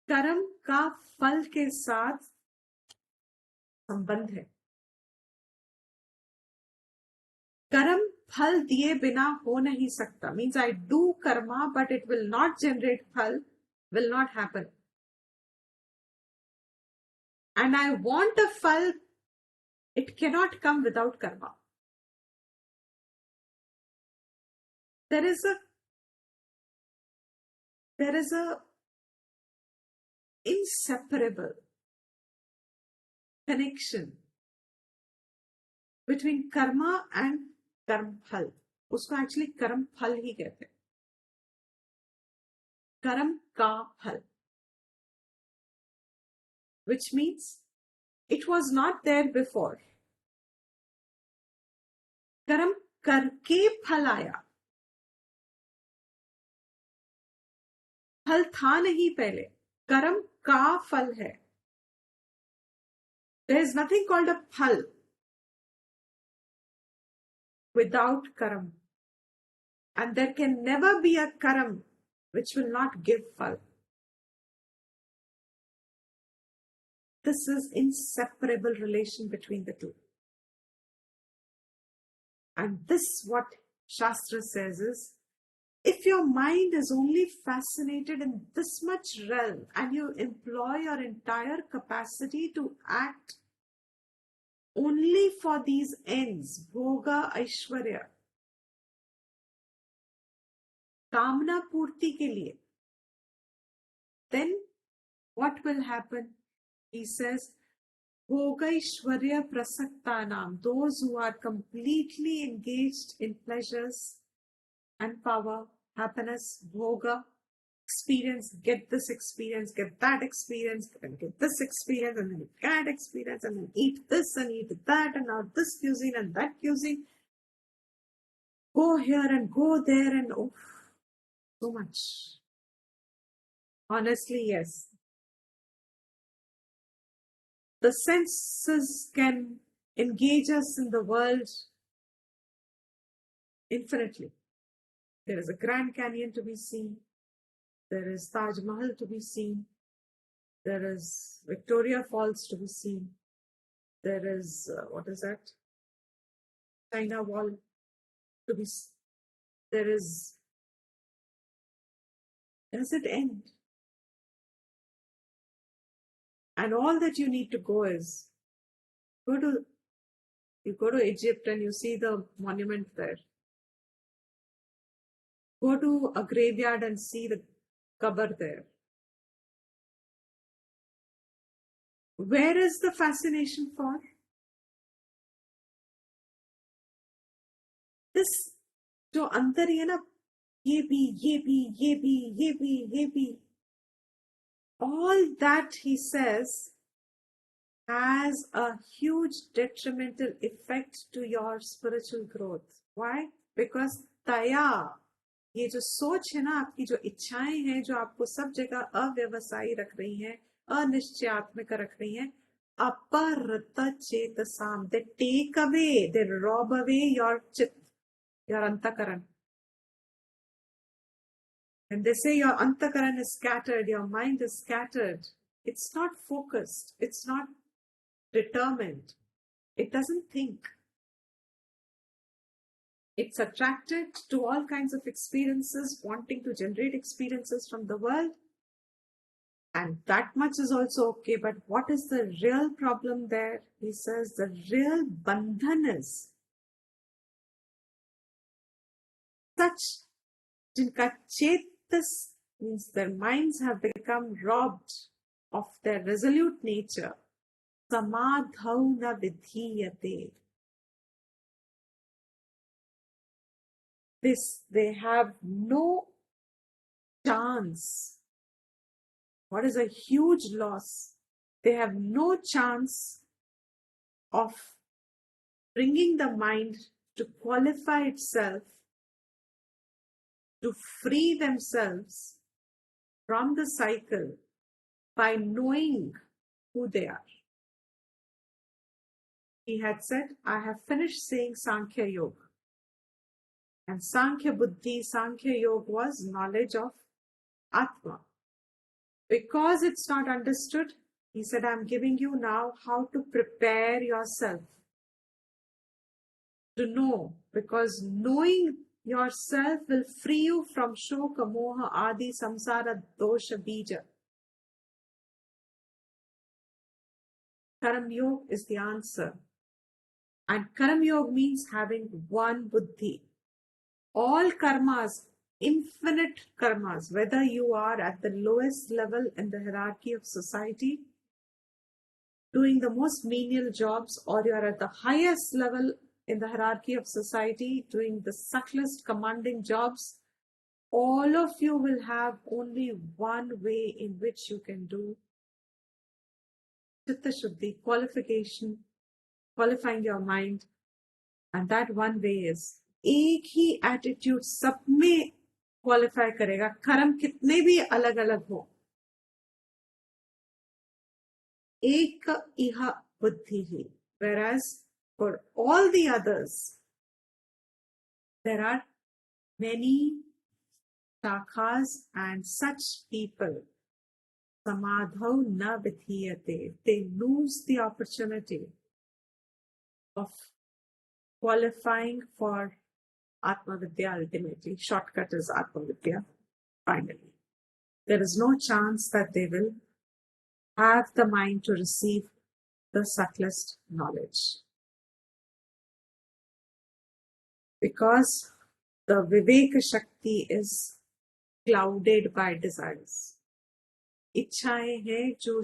कर्म का फल के साथ संबंध है. कर्म फल दिए बिना हो नहीं सकता. Means I do karma, but it will not generate phal, will not happen. And I want a phal, it cannot come without karma. There is a inseparable connection between karma and कर्म फल. उसको actually कर्म फल ही कहते हैं. कर्म का फल, which means it was not there before. कर्म करके फल आया. फल था नहीं पहले. कर्म का फल है. There is nothing called a phal without karam. And there can never be a karam which will not give phal. This is inseparable relation between the two. And this, what Shastra says is, if your mind is only fascinated in this much realm and you employ your entire capacity to act only for these ends, bhoga, aishwarya, kamna purti ke liye, then what will happen? He says, Bhogaishwarya prasaktanam, those who are completely engaged in pleasures and power, happiness, bhoga, experience, get this experience, get that experience, and get this experience, and then that experience, and then eat this and eat that, and now this cuisine and that cuisine. Go here and go there, and oh, so much. Honestly, yes. The senses can engage us in the world infinitely. There is a Grand Canyon to be seen. There is Taj Mahal to be seen. There is Victoria Falls to be seen. There is, what is that? China Wall to be seen. There is, does it end? And all that you need to go is, you go to Egypt and you see the monument there. Go to a graveyard and see the kabar there. Where is the fascination for? This, जो अंतर है ना, ये भी, all that he says has a huge detrimental effect to your spiritual growth. Why? Because taya, ये जो सोच है ना, आपकी जो इच्छाएं हैं, जो आपको सब जगह अव्यवसायी रख रही हैं, अनिश्चयात्मक रख रही हैं, aparata chetasam, they take away, they rob away your chit, your antakaran. When they say your antakaran is scattered, your mind is scattered, it's not focused, it's not determined, it doesn't think. It's attracted to all kinds of experiences, wanting to generate experiences from the world. And that much is also okay. But what is the real problem there? He says the real bandhan is such, jinka chetas, means their minds have become robbed of their resolute nature. samadhau na vidhiyate. They have no chance. What is a huge loss? They have no chance of bringing the mind to qualify itself, to free themselves from the cycle by knowing who they are. He had said, I have finished saying Sankhya Yoga. And Sankhya Buddhi, Sankhya Yoga was knowledge of Atma. Because it's not understood, he said, I'm giving you now how to prepare yourself to know. Because knowing yourself will free you from Shloka, Moha, Adi, Samsara, Dosha, Bija. Karam Yoga is the answer. And Karam Yoga means having one Buddhi. All karmas, infinite karmas, whether you are at the lowest level in the hierarchy of society, doing the most menial jobs, or you are at the highest level in the hierarchy of society, doing the subtlest commanding jobs, all of you will have only one way in which you can do Chitta Shuddhi, qualification, qualifying your mind. And that one way is एक ही attitude सब में qualify करेगा, कर्म कितने भी अलग अलग हो, एक इह बुद्धि ही. Whereas for all the others, there are many shakhas and such people. Samadhau na vidhiyate. They lose the opportunity of qualifying for Atma Vidya ultimately. Shortcut is Atma Vidya, finally. There is no chance that they will have the mind to receive the subtlest knowledge. Because the Viveka Shakti is clouded by desires. इच्छाएं हैं जो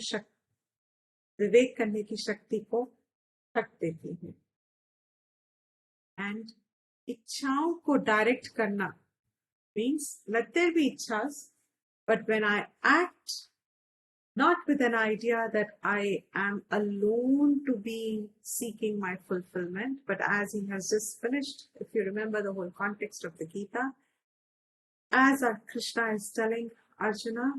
विवेक करने की शक्ति को ढक देती हैं. And इच्छाओं को डायरेक्ट करना means let there be ichhas, but when I act not with an idea that I am alone to be seeking my fulfillment, but as he has just finished, if you remember the whole context of the Gita, as our Krishna is telling Arjuna,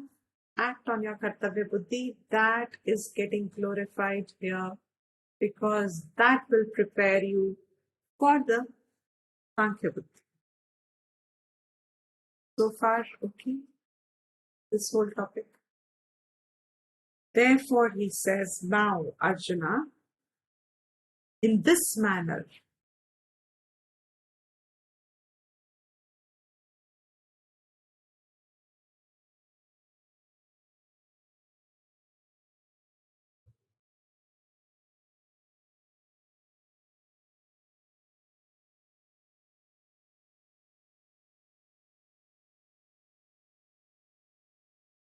act on your kartavya buddhi, that is getting glorified here, because that will prepare you for the Sankhya buddhi. So far, okay, this whole topic. Therefore, he says, now, Arjuna, in this manner,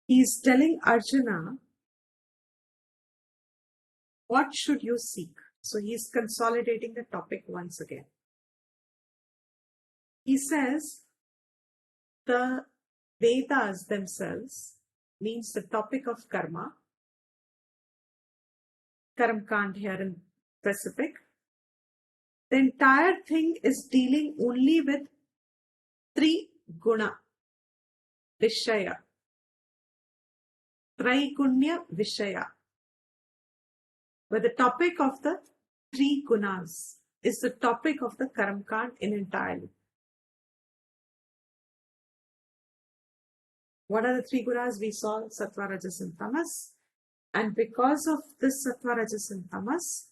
he is telling Arjuna, what should you seek? So he is consolidating the topic once again. He says, the Vedas themselves, means the topic of karma, Karam Kand here in specific, the entire thing is dealing only with three guna, Vishaya, Traigunya Vishaya. But the topic of the three gunas is the topic of the Karam Kand in entirely. What are the three gunas? We saw Sattva, Rajas and Tamas. And because of this Sattva, Rajas and Tamas,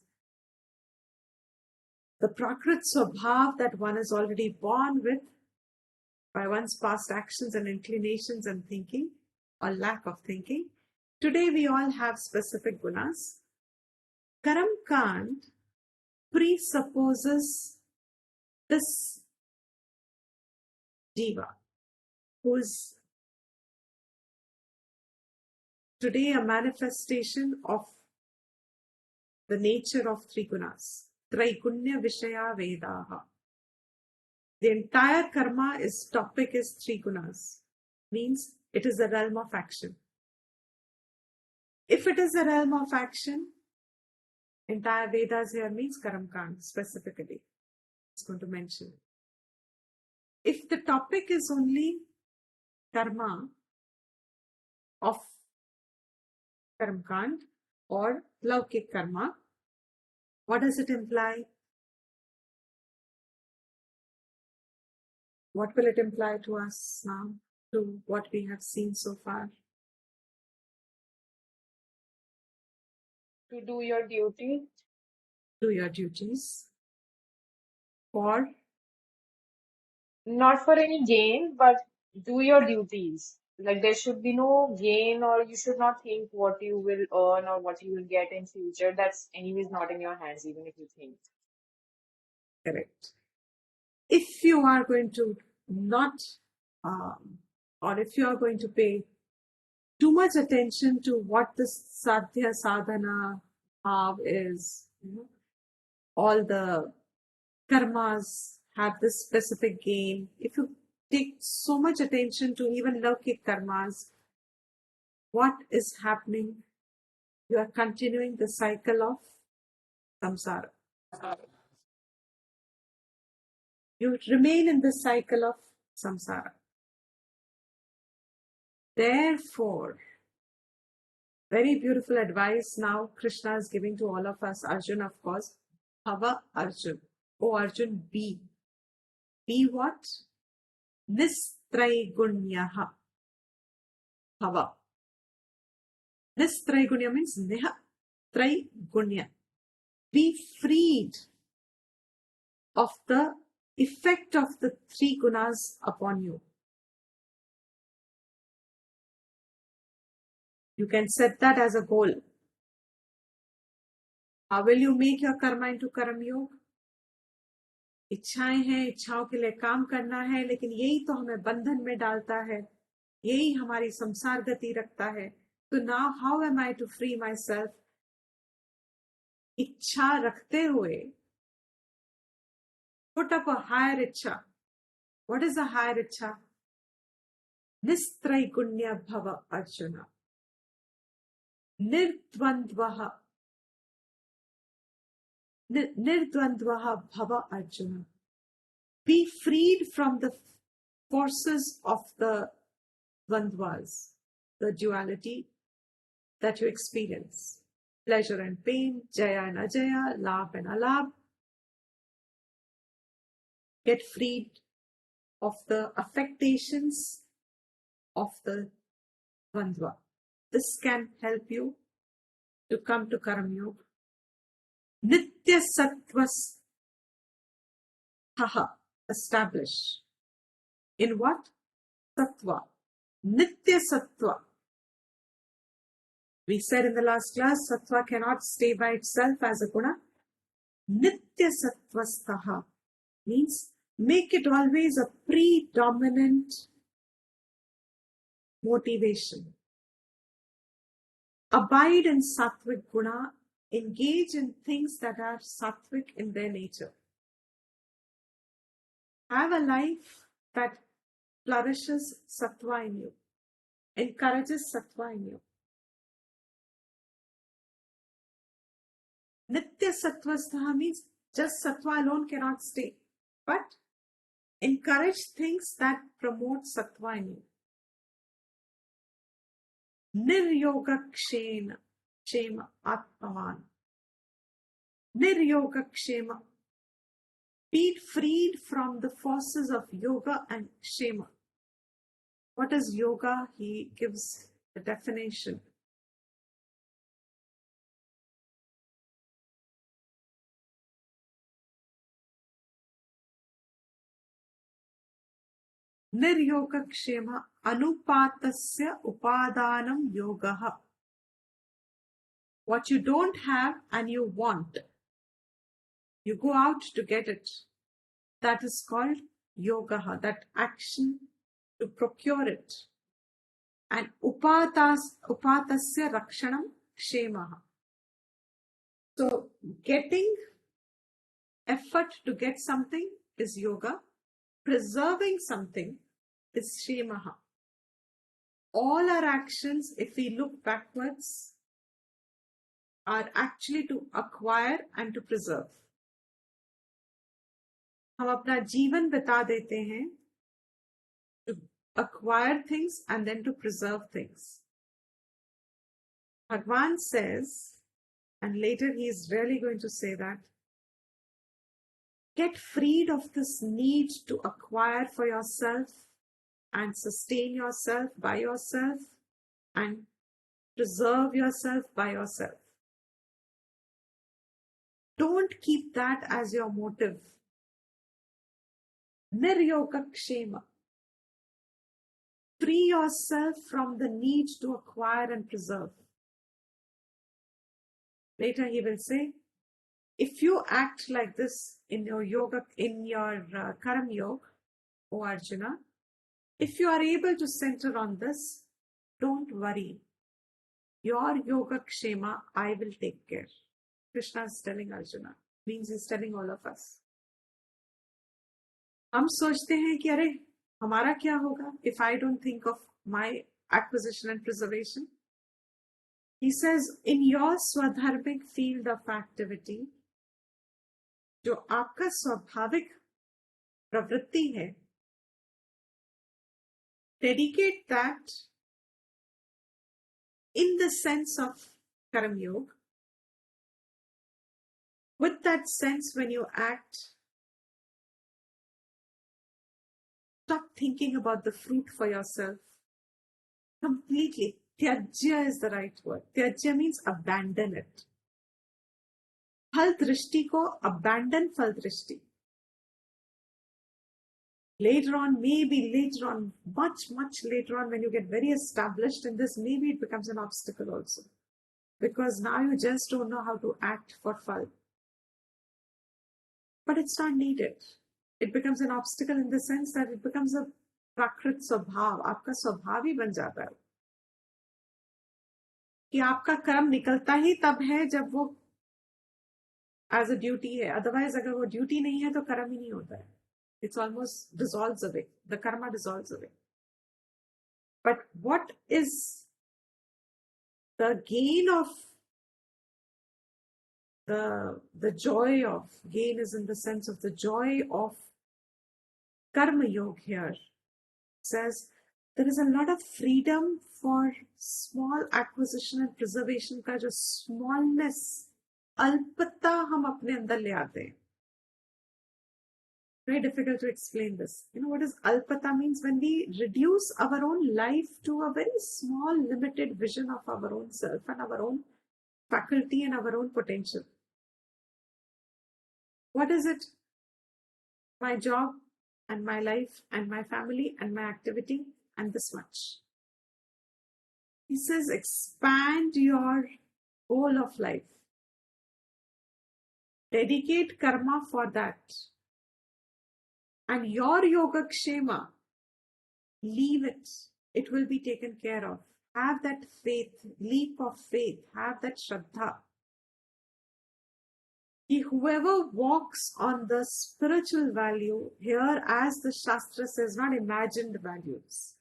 the Prakrit Swabhav that one is already born with by one's past actions and inclinations and thinking, or lack of thinking, today we all have specific gunas. Karam Kand presupposes this Jiva, who is today a manifestation of the nature of three gunas. Traigunya Vishaya Vedaha. The entire karma topic is three gunas. Means it is the realm of action. If it is the realm of action, entire Vedas here means Karam Kand specifically. It's going to mention. If the topic is only karma of Karam Kand or Laukik karma, what does it imply? What will it imply to us now, to what we have seen so far? To do your duty. Do your duties. Or? Not for any gain, but do your duties. Like there should be no gain, or you should not think what you will earn or what you will get in future. That's anyways not in your hands, even if you think. Correct. If you are going to not, or if you are going to pay too much attention to what this sadhya sadhana is, all the karmas have this specific gain. If you take so much attention to even Laukik karmas, what is happening? You are continuing the cycle of samsara. You remain in the cycle of samsara. Therefore, very beautiful advice now Krishna is giving to all of us. Arjun, of course. Bhava Arjun. Oh Arjun, be. Be what? Nistraigunyaha. Bhava. Nistraigunya means Niha Traigunya. Be freed of the effect of the three gunas upon you. You can set that as a goal. How will you make your karma into karma yoga? इच्छाएं हैं, इच्छाओं के लिए काम करना है, लेकिन यही तो हमें बंधन में डालता है, यही हमारी संसार गति रखता है. तो now how am I to free myself? इच्छा रखते हुए put up a higher इच्छा. What is a higher इच्छा? निस्त्रैगुण्य भव Arjun. निर्द्वन्द्वः bhava Arjuna. Be freed from the forces of the dvandvas, the duality that you experience. Pleasure and pain, jaya and ajaya, labh and alabh. Get freed of the affectations of the dvandva. This can help you to come to Karam Yoga. Nitya Sattvas establish. In what? Sattva. Nitya Sattva. We said in the last class, Sattva cannot stay by itself as a guna. Nitya Sattvastaha means make it always a predominant motivation. Abide in Sattvic guna. Engage in things that are sattvic in their nature. Have a life that flourishes sattva in you, encourages sattva in you. Nitya sattvastha means just sattva alone cannot stay, but encourage things that promote sattva in you. Niryogakshena. Kshema Atmavan. Niryoga Kshema. Be freed from the forces of yoga and kshema. What is yoga? He gives the definition. Niryoga Kshema Anupatasya Upadanam Yogaha. What you don't have and you want, you go out to get it. That is called yogaha, that action to procure it. And upatasya rakshanam kshemaha. So getting effort to get something is yoga. Preserving something is shemaha. All our actions, if we look backwards, are actually to acquire and to preserve. हम अपना जीवन बिता देते हैं to acquire things and then to preserve things. Bhagwan says, and later he is really going to say that, get freed of this need to acquire for yourself and sustain yourself by yourself and preserve yourself by yourself. Don't keep that as your motive. Niryogakshema. Free yourself from the need to acquire and preserve. Later he will say, if you act like this in your yoga, in your karam yoga, O Arjuna, if you are able to center on this, don't worry. Your yoga kshema, I will take care. Krishna is telling Arjuna, means he's telling all of us. हम सोचते हैं कि अरे हमारा क्या होगा if I don't think of my acquisition and preservation. He says, in your swadharmic field of activity, जो आपका स्वाभाविक प्रवृत्ति है, dedicate that in the sense of Karam Yoga. With that sense, when you act, stop thinking about the fruit for yourself. Completely. Tyajya is the right word. Tyajya means abandon it. Phal drishti ko abandon phal drishti. Later on, maybe later on, much later on, when you get very established in this, maybe it becomes an obstacle also. Because now you just don't know how to act for phal. But it's not needed. It becomes an obstacle in the sense that it becomes a prakrit swabhav. आपका स्वभाव ही बन जाता है कि आपका कर्म निकलता ही तब है जब वो as a duty है. Otherwise, अगर वो duty नहीं है तो कर्म ही नहीं होता है. It's almost dissolves away. The karma dissolves away. But what is the gain of the joy of, gain is in the sense of the joy of karma yoga here. It says there is a lot of freedom for small acquisition and preservation का जो smallness, अल्पता हम अपने अंदर ले आते हैं. Very difficult to explain this. You know what is alpata means? When we reduce our own life to a very small, limited vision of our own self and our own faculty and our own potential. What is it? My job and my life and my family and my activity and this much. He says, expand your goal of life. Dedicate karma for that. And your yoga kshema, leave it. It will be taken care of. Have that faith, leap of faith. Have that shraddha. Whoever walks on the spiritual value, here as the Shastra says, not imagined values.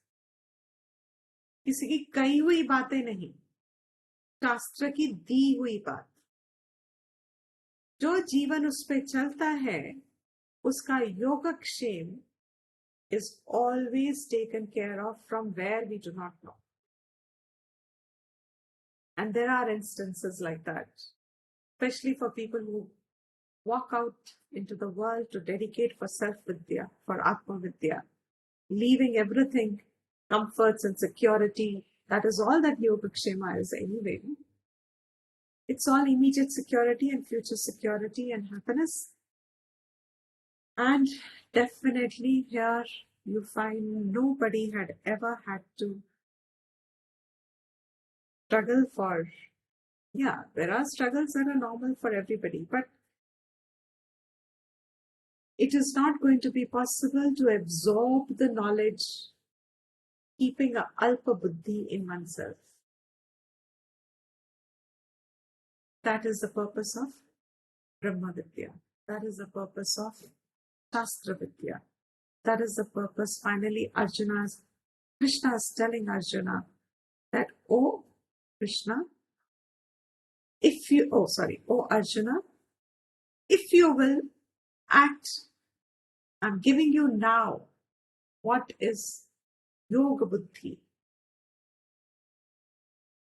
किसी की कही हुई बातें नहीं, शास्त्र की दी हुई बात. जो जीवन उस पे चलता है, उसका yogakshem is always taken care of from where we do not know. And there are instances like that, especially for people who walk out into the world to dedicate for self-vidya, for atma-vidya, leaving everything, comforts and security. That is all that yogakshema is anyway. It's all immediate security and future security and happiness. And definitely here you find nobody had ever had to struggle for. Yeah, there are struggles that are normal for everybody, but it is not going to be possible to absorb the knowledge keeping a alpa buddhi in oneself. That is the purpose of Brahma Vidya. That is the purpose of Shastra Vidya. That is the purpose. Finally, Krishna is telling Arjuna that, oh Krishna, oh Arjuna, if you will act, I'm giving you now what is Yoga Buddhi.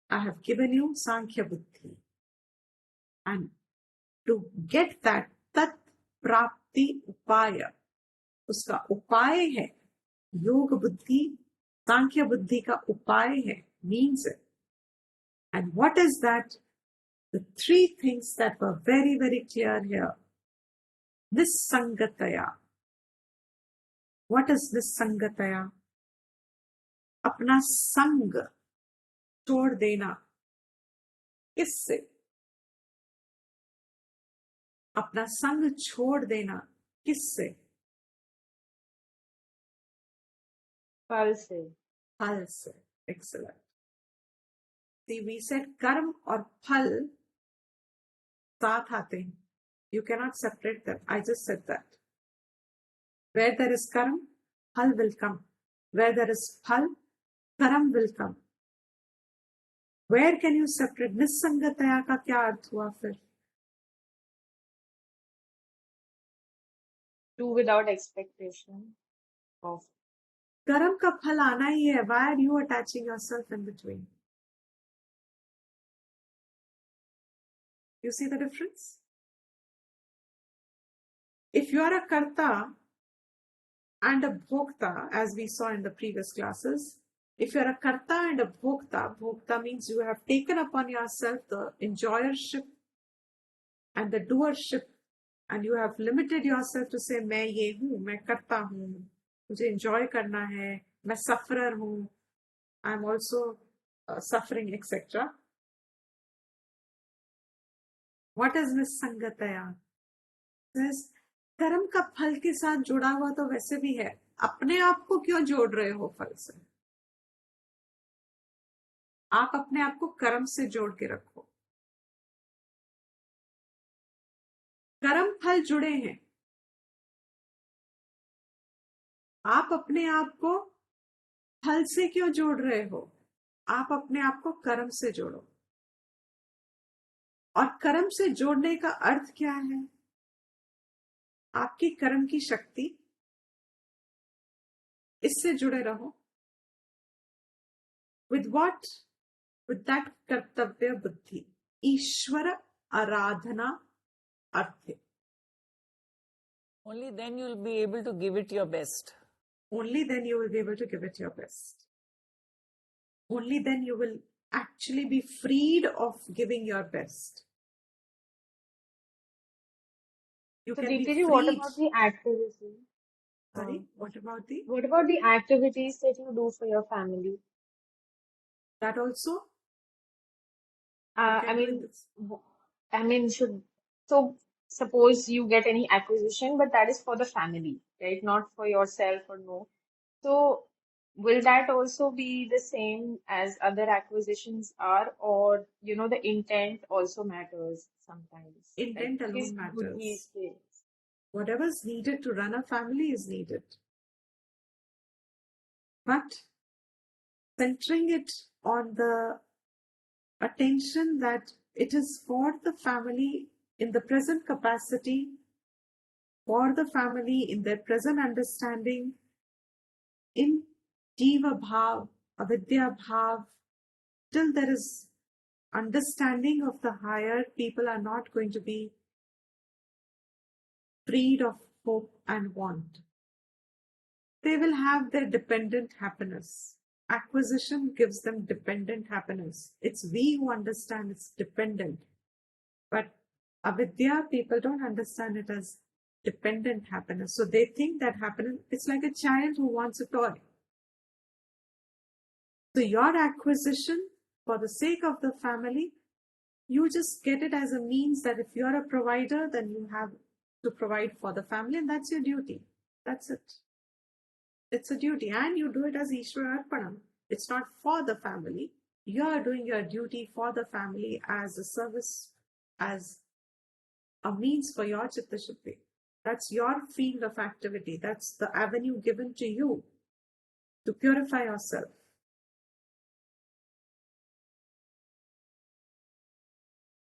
I have given you Sankhya Buddhi. And to get that, Tat Prapti Upaya, उसका उपाय है योग बुद्धि, सांख्य बुद्धि का उपाय है, means it. And what is that? The three things that were very, very clear here. Nisangataya. What is Nisangataya? अपना संग छोड़ देना. किससे? अपना संग छोड़ देना. किससे? फल से. फल से. Excellent. See, we said कर्म और फल साथ आते हैं. You cannot separate them. I just said that. Where there is karma, phal will come. Where there is phal, karam will come. Where can you separate? Nisangataya का क्या अर्थ हुआ फिर? Do without expectation of. कर्म का फल आना ही है. Why are you attaching yourself in between? You see the difference? If you are a karta and a bhokta, as we saw in the previous classes, if you are a karta and a bhokta means you have taken upon yourself the enjoyership and the doership, and you have limited yourself to say, मैं ये हूँ, मैं करता हूँ, मुझे enjoy करना है, मैं sufferer हूँ, I am also suffering, etc. What is nisangataya? Says, कर्म का फल के साथ जुड़ा हुआ तो वैसे भी है. अपने आप को क्यों जोड़ रहे हो फल से? आप अपने आप को कर्म से जोड़ के रखो. कर्म फल जुड़े हैं. आप अपने आप को फल से क्यों जोड़ रहे हो? आप अपने आप को कर्म से जोड़ो. और कर्म से जोड़ने का अर्थ क्या है? आपकी कर्म की शक्ति, इससे जुड़े रहो. With what? With that कर्तव्य बुद्धि. ईश्वर आराधना अर्थ. Only then you will be able to give it your best. Only then you will be able to give it your best. Only then you will actually be freed of giving your best. You So, can be Deepti, what freed. about the activity? Sorry, what about the? What about the activities that you do for your family? That also? I Okay, mean, this. so suppose you get any acquisition, but that is for the family, right? Not for yourself or no. So will that also be the same as other acquisitions are, or the intent also matters sometimes? Intent Like alone his buddhi matters. stays. Whatever is needed to run a family is needed. But centering it on the attention that it is for the family in the present capacity, for the family in their present understanding, in Jiva Bhav, Avidya Bhav, till there is understanding of the higher, people are not going to be freed of hope and want. They will have their dependent happiness. Acquisition gives them dependent happiness. It's we who understand it's dependent. But avidya, people don't understand it as dependent happiness. So they think that happiness, it's like a child who wants a toy. So your acquisition for the sake of the family, you just get it as a means that if you're a provider, then you have to provide for the family, and that's your duty. That's it. It's a duty, and you do it as Ishvara Arpanam. It's not for the family. You are doing your duty for the family as a service as a means for your chitta shuddhi. That's your field of activity. That's the avenue given to you to purify yourself.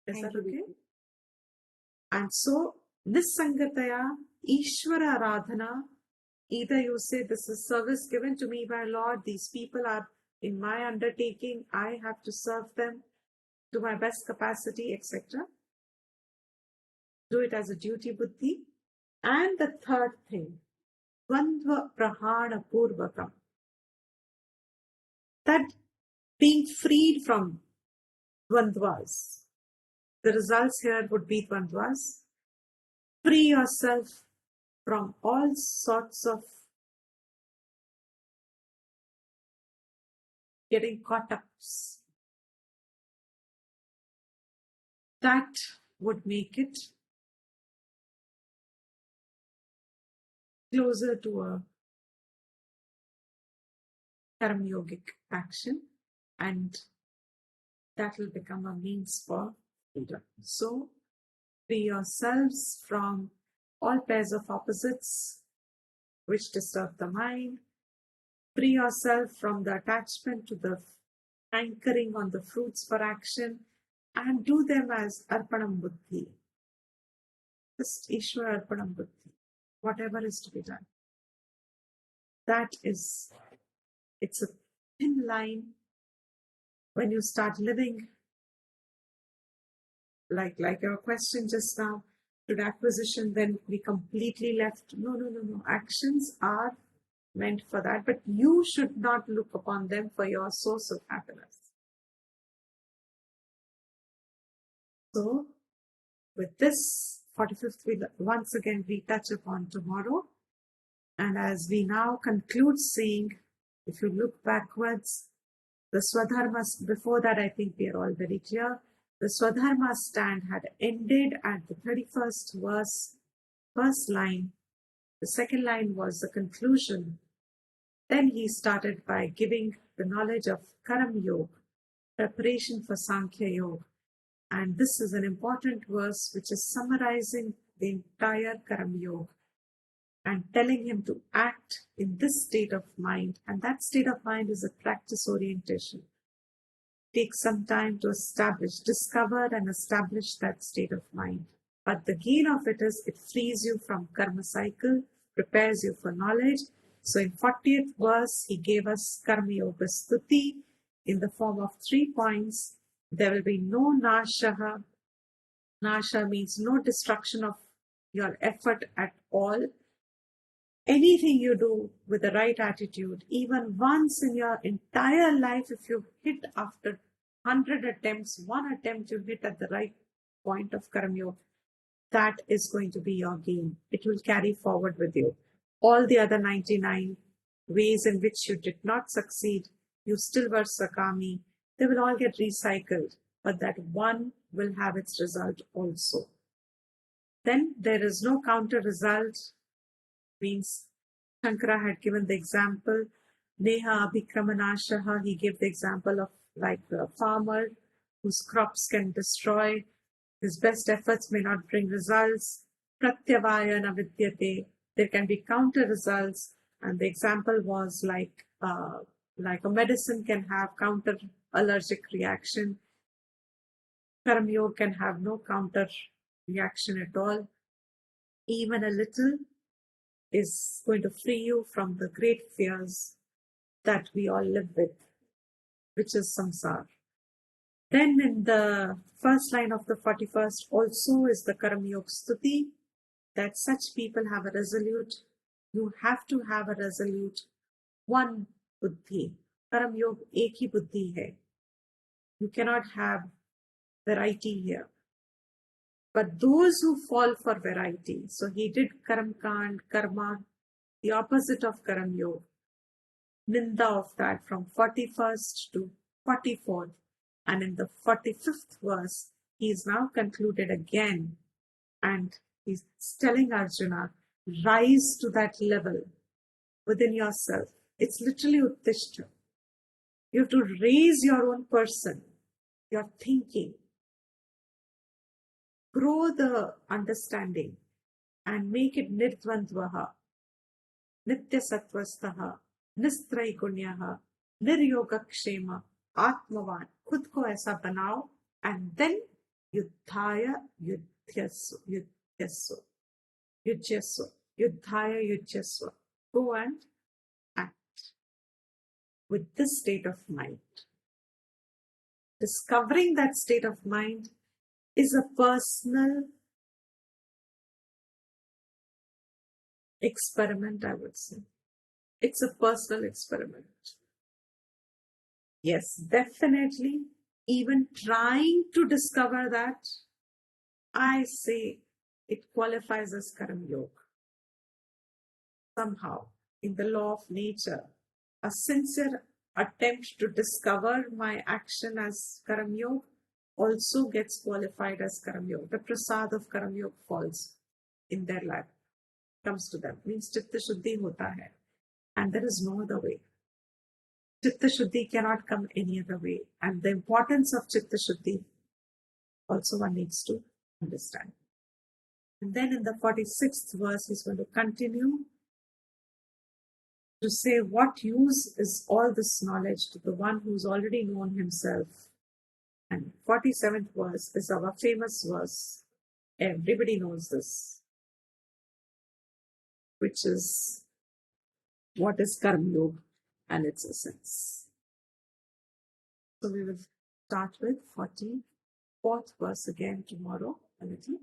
Is Thank that you, okay? Vicky. And so, Nisangataya, Ishvara Aradhana, either you say, this is service given to me by Lord, these people are in my undertaking, I have to serve them to my best capacity, etc. Do it as a duty buddhi. And the third thing, Dvandva Prahana Purvakam, that being freed from dvandvas. The results here would be dvandvas. Free yourself from all sorts of getting caught up. That would make it closer to a karma yogic action, and that will become a means for freedom. So, free yourselves from all pairs of opposites which disturb the mind. Free yourself from the attachment to the anchoring on the fruits for action, and do them as arpanam buddhi. Just Ishwara arpanam buddhi. Whatever is to be done. That is, it's a thin line when you start living like your question just now, should acquisition then be completely left? No. Actions are meant for that, but you should not look upon them for your source of happiness. So, with this 45th, we'll once again retouch upon tomorrow. And as we now conclude saying, if you look backwards, the Swadharma, before that I think we are all very clear, the Swadharma stand had ended at the 31st verse, first line. The second line was the conclusion. Then he started by giving the knowledge of Karam Yoga, preparation for Sankhya Yoga. And this is an important verse which is summarizing the entire Karam Yoga and telling him to act in this state of mind. And that state of mind is a practice orientation. Take some time to discover and establish that state of mind. But the gain of it is it frees you from karma cycle, prepares you for knowledge. So in 40th verse, he gave us Karma Yoga Stuti in the form of 3 points. There will be no nashaha. Nasha means no destruction of your effort at all. Anything you do with the right attitude, even once in your entire life, if you hit after 100 attempts, 1 attempt you hit at the right point of Karma Yoga, that is going to be your gain. It will carry forward with you. All the other 99 ways in which you did not succeed, you still were sakami, they will all get recycled, but that one will have its result also. Then there is no counter result, means Shankara had given the example, Neha Abhikramanashaha, he gave the example of like a farmer whose crops can destroy, his best efforts may not bring results. Pratyavaya na vidyate, there can be counter results, and the example was like a medicine can have counter allergic reaction. Karma Yoga can have no counter reaction at all. Even a little is going to free you from the great fears that we all live with, which is samsara. Then in the first line of the 41st also is the Karma Yoga Stuti, that such people have a resolute, you have to have a resolute one buddhi. Karma Yoga ek hi buddhi hai. You cannot have variety here. But those who fall for variety, so he did Karam Kand, Karma, the opposite of Karam Yoga, Ninda of that from 41st to 44th. And in the 45th verse, he is now concluded again, and he's telling Arjuna, rise to that level within yourself. It's literally uttishta. You have to raise your own person, your thinking. grow the understanding and make it nirdvandvaha, nitya sattvastaha, nistraigunyaha, niryogakshema, atmavan. खुद को ऐसा बनाओ, and then युद्धाय युध्यस्व, युध्यस्व, युज्यस्व, युद्धाय युज्यस्व. Go and act with this state of mind. Discovering that state of mind is a personal experiment, I would say. It's a personal experiment. Yes, definitely, even trying to discover that, I say it qualifies as Karam Yoga. Somehow, in the law of nature, a sincere attempt to discover my action as Karam Yoga also gets qualified as Karam Yoga. The prasad of Karam Yoga falls in their lap, comes to them, means Chitta Shuddhi hota hai. And there is no other way. Chitta Shuddhi cannot come any other way. And the importance of Chitta Shuddhi also one needs to understand. And then in the 46th verse, he's going to continue to say, what use is all this knowledge to the one who's already known himself? And 47th verse is our famous verse. Everybody knows this, which is what is Karma Yoga and its essence. So we will start with 44th verse again tomorrow a little.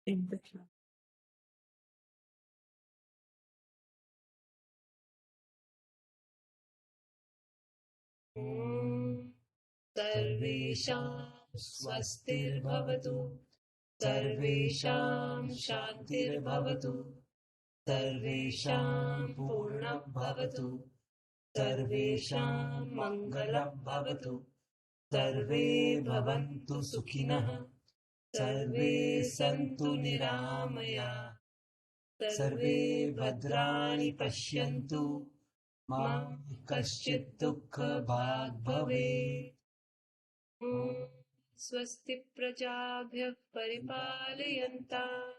In the class. सर्वेषां स्वस्तिर्भवतु, सर्वेषां शान्तिर्भवतु, सर्वेषां पूर्णं भवतु, सर्वेषां मङ्गलं भवतु, सर्वे भवन्तु सुखिनः, सर्वे सन्तु निरामयाः, सर्वे भद्राणि पश्यन्तु, मा कश्चित् दुःखभाग् भवेत्. स्वस्ति प्रजाभ्यः परिपालयन्ताम्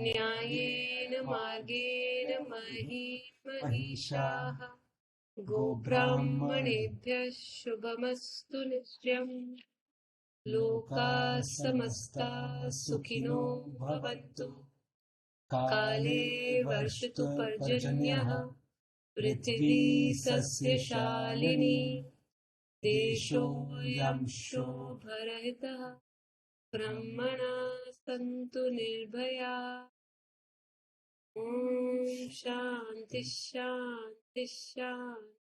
न्यायेन मार्गेण महीं महिषाः, गोब्राह्मणेभ्यः शुभमस्तु नित्यम्. लोकाः समस्ताः सुखिनो भवन्तु. काले वर्षतु पर्जन्यः, पृथिवी सस्यशालिनी, देशोऽयं शोभरहितः, ब्रह्मणाः सन्तु निर्भयाः. ॐ शान्ति शान्ति शान्ति.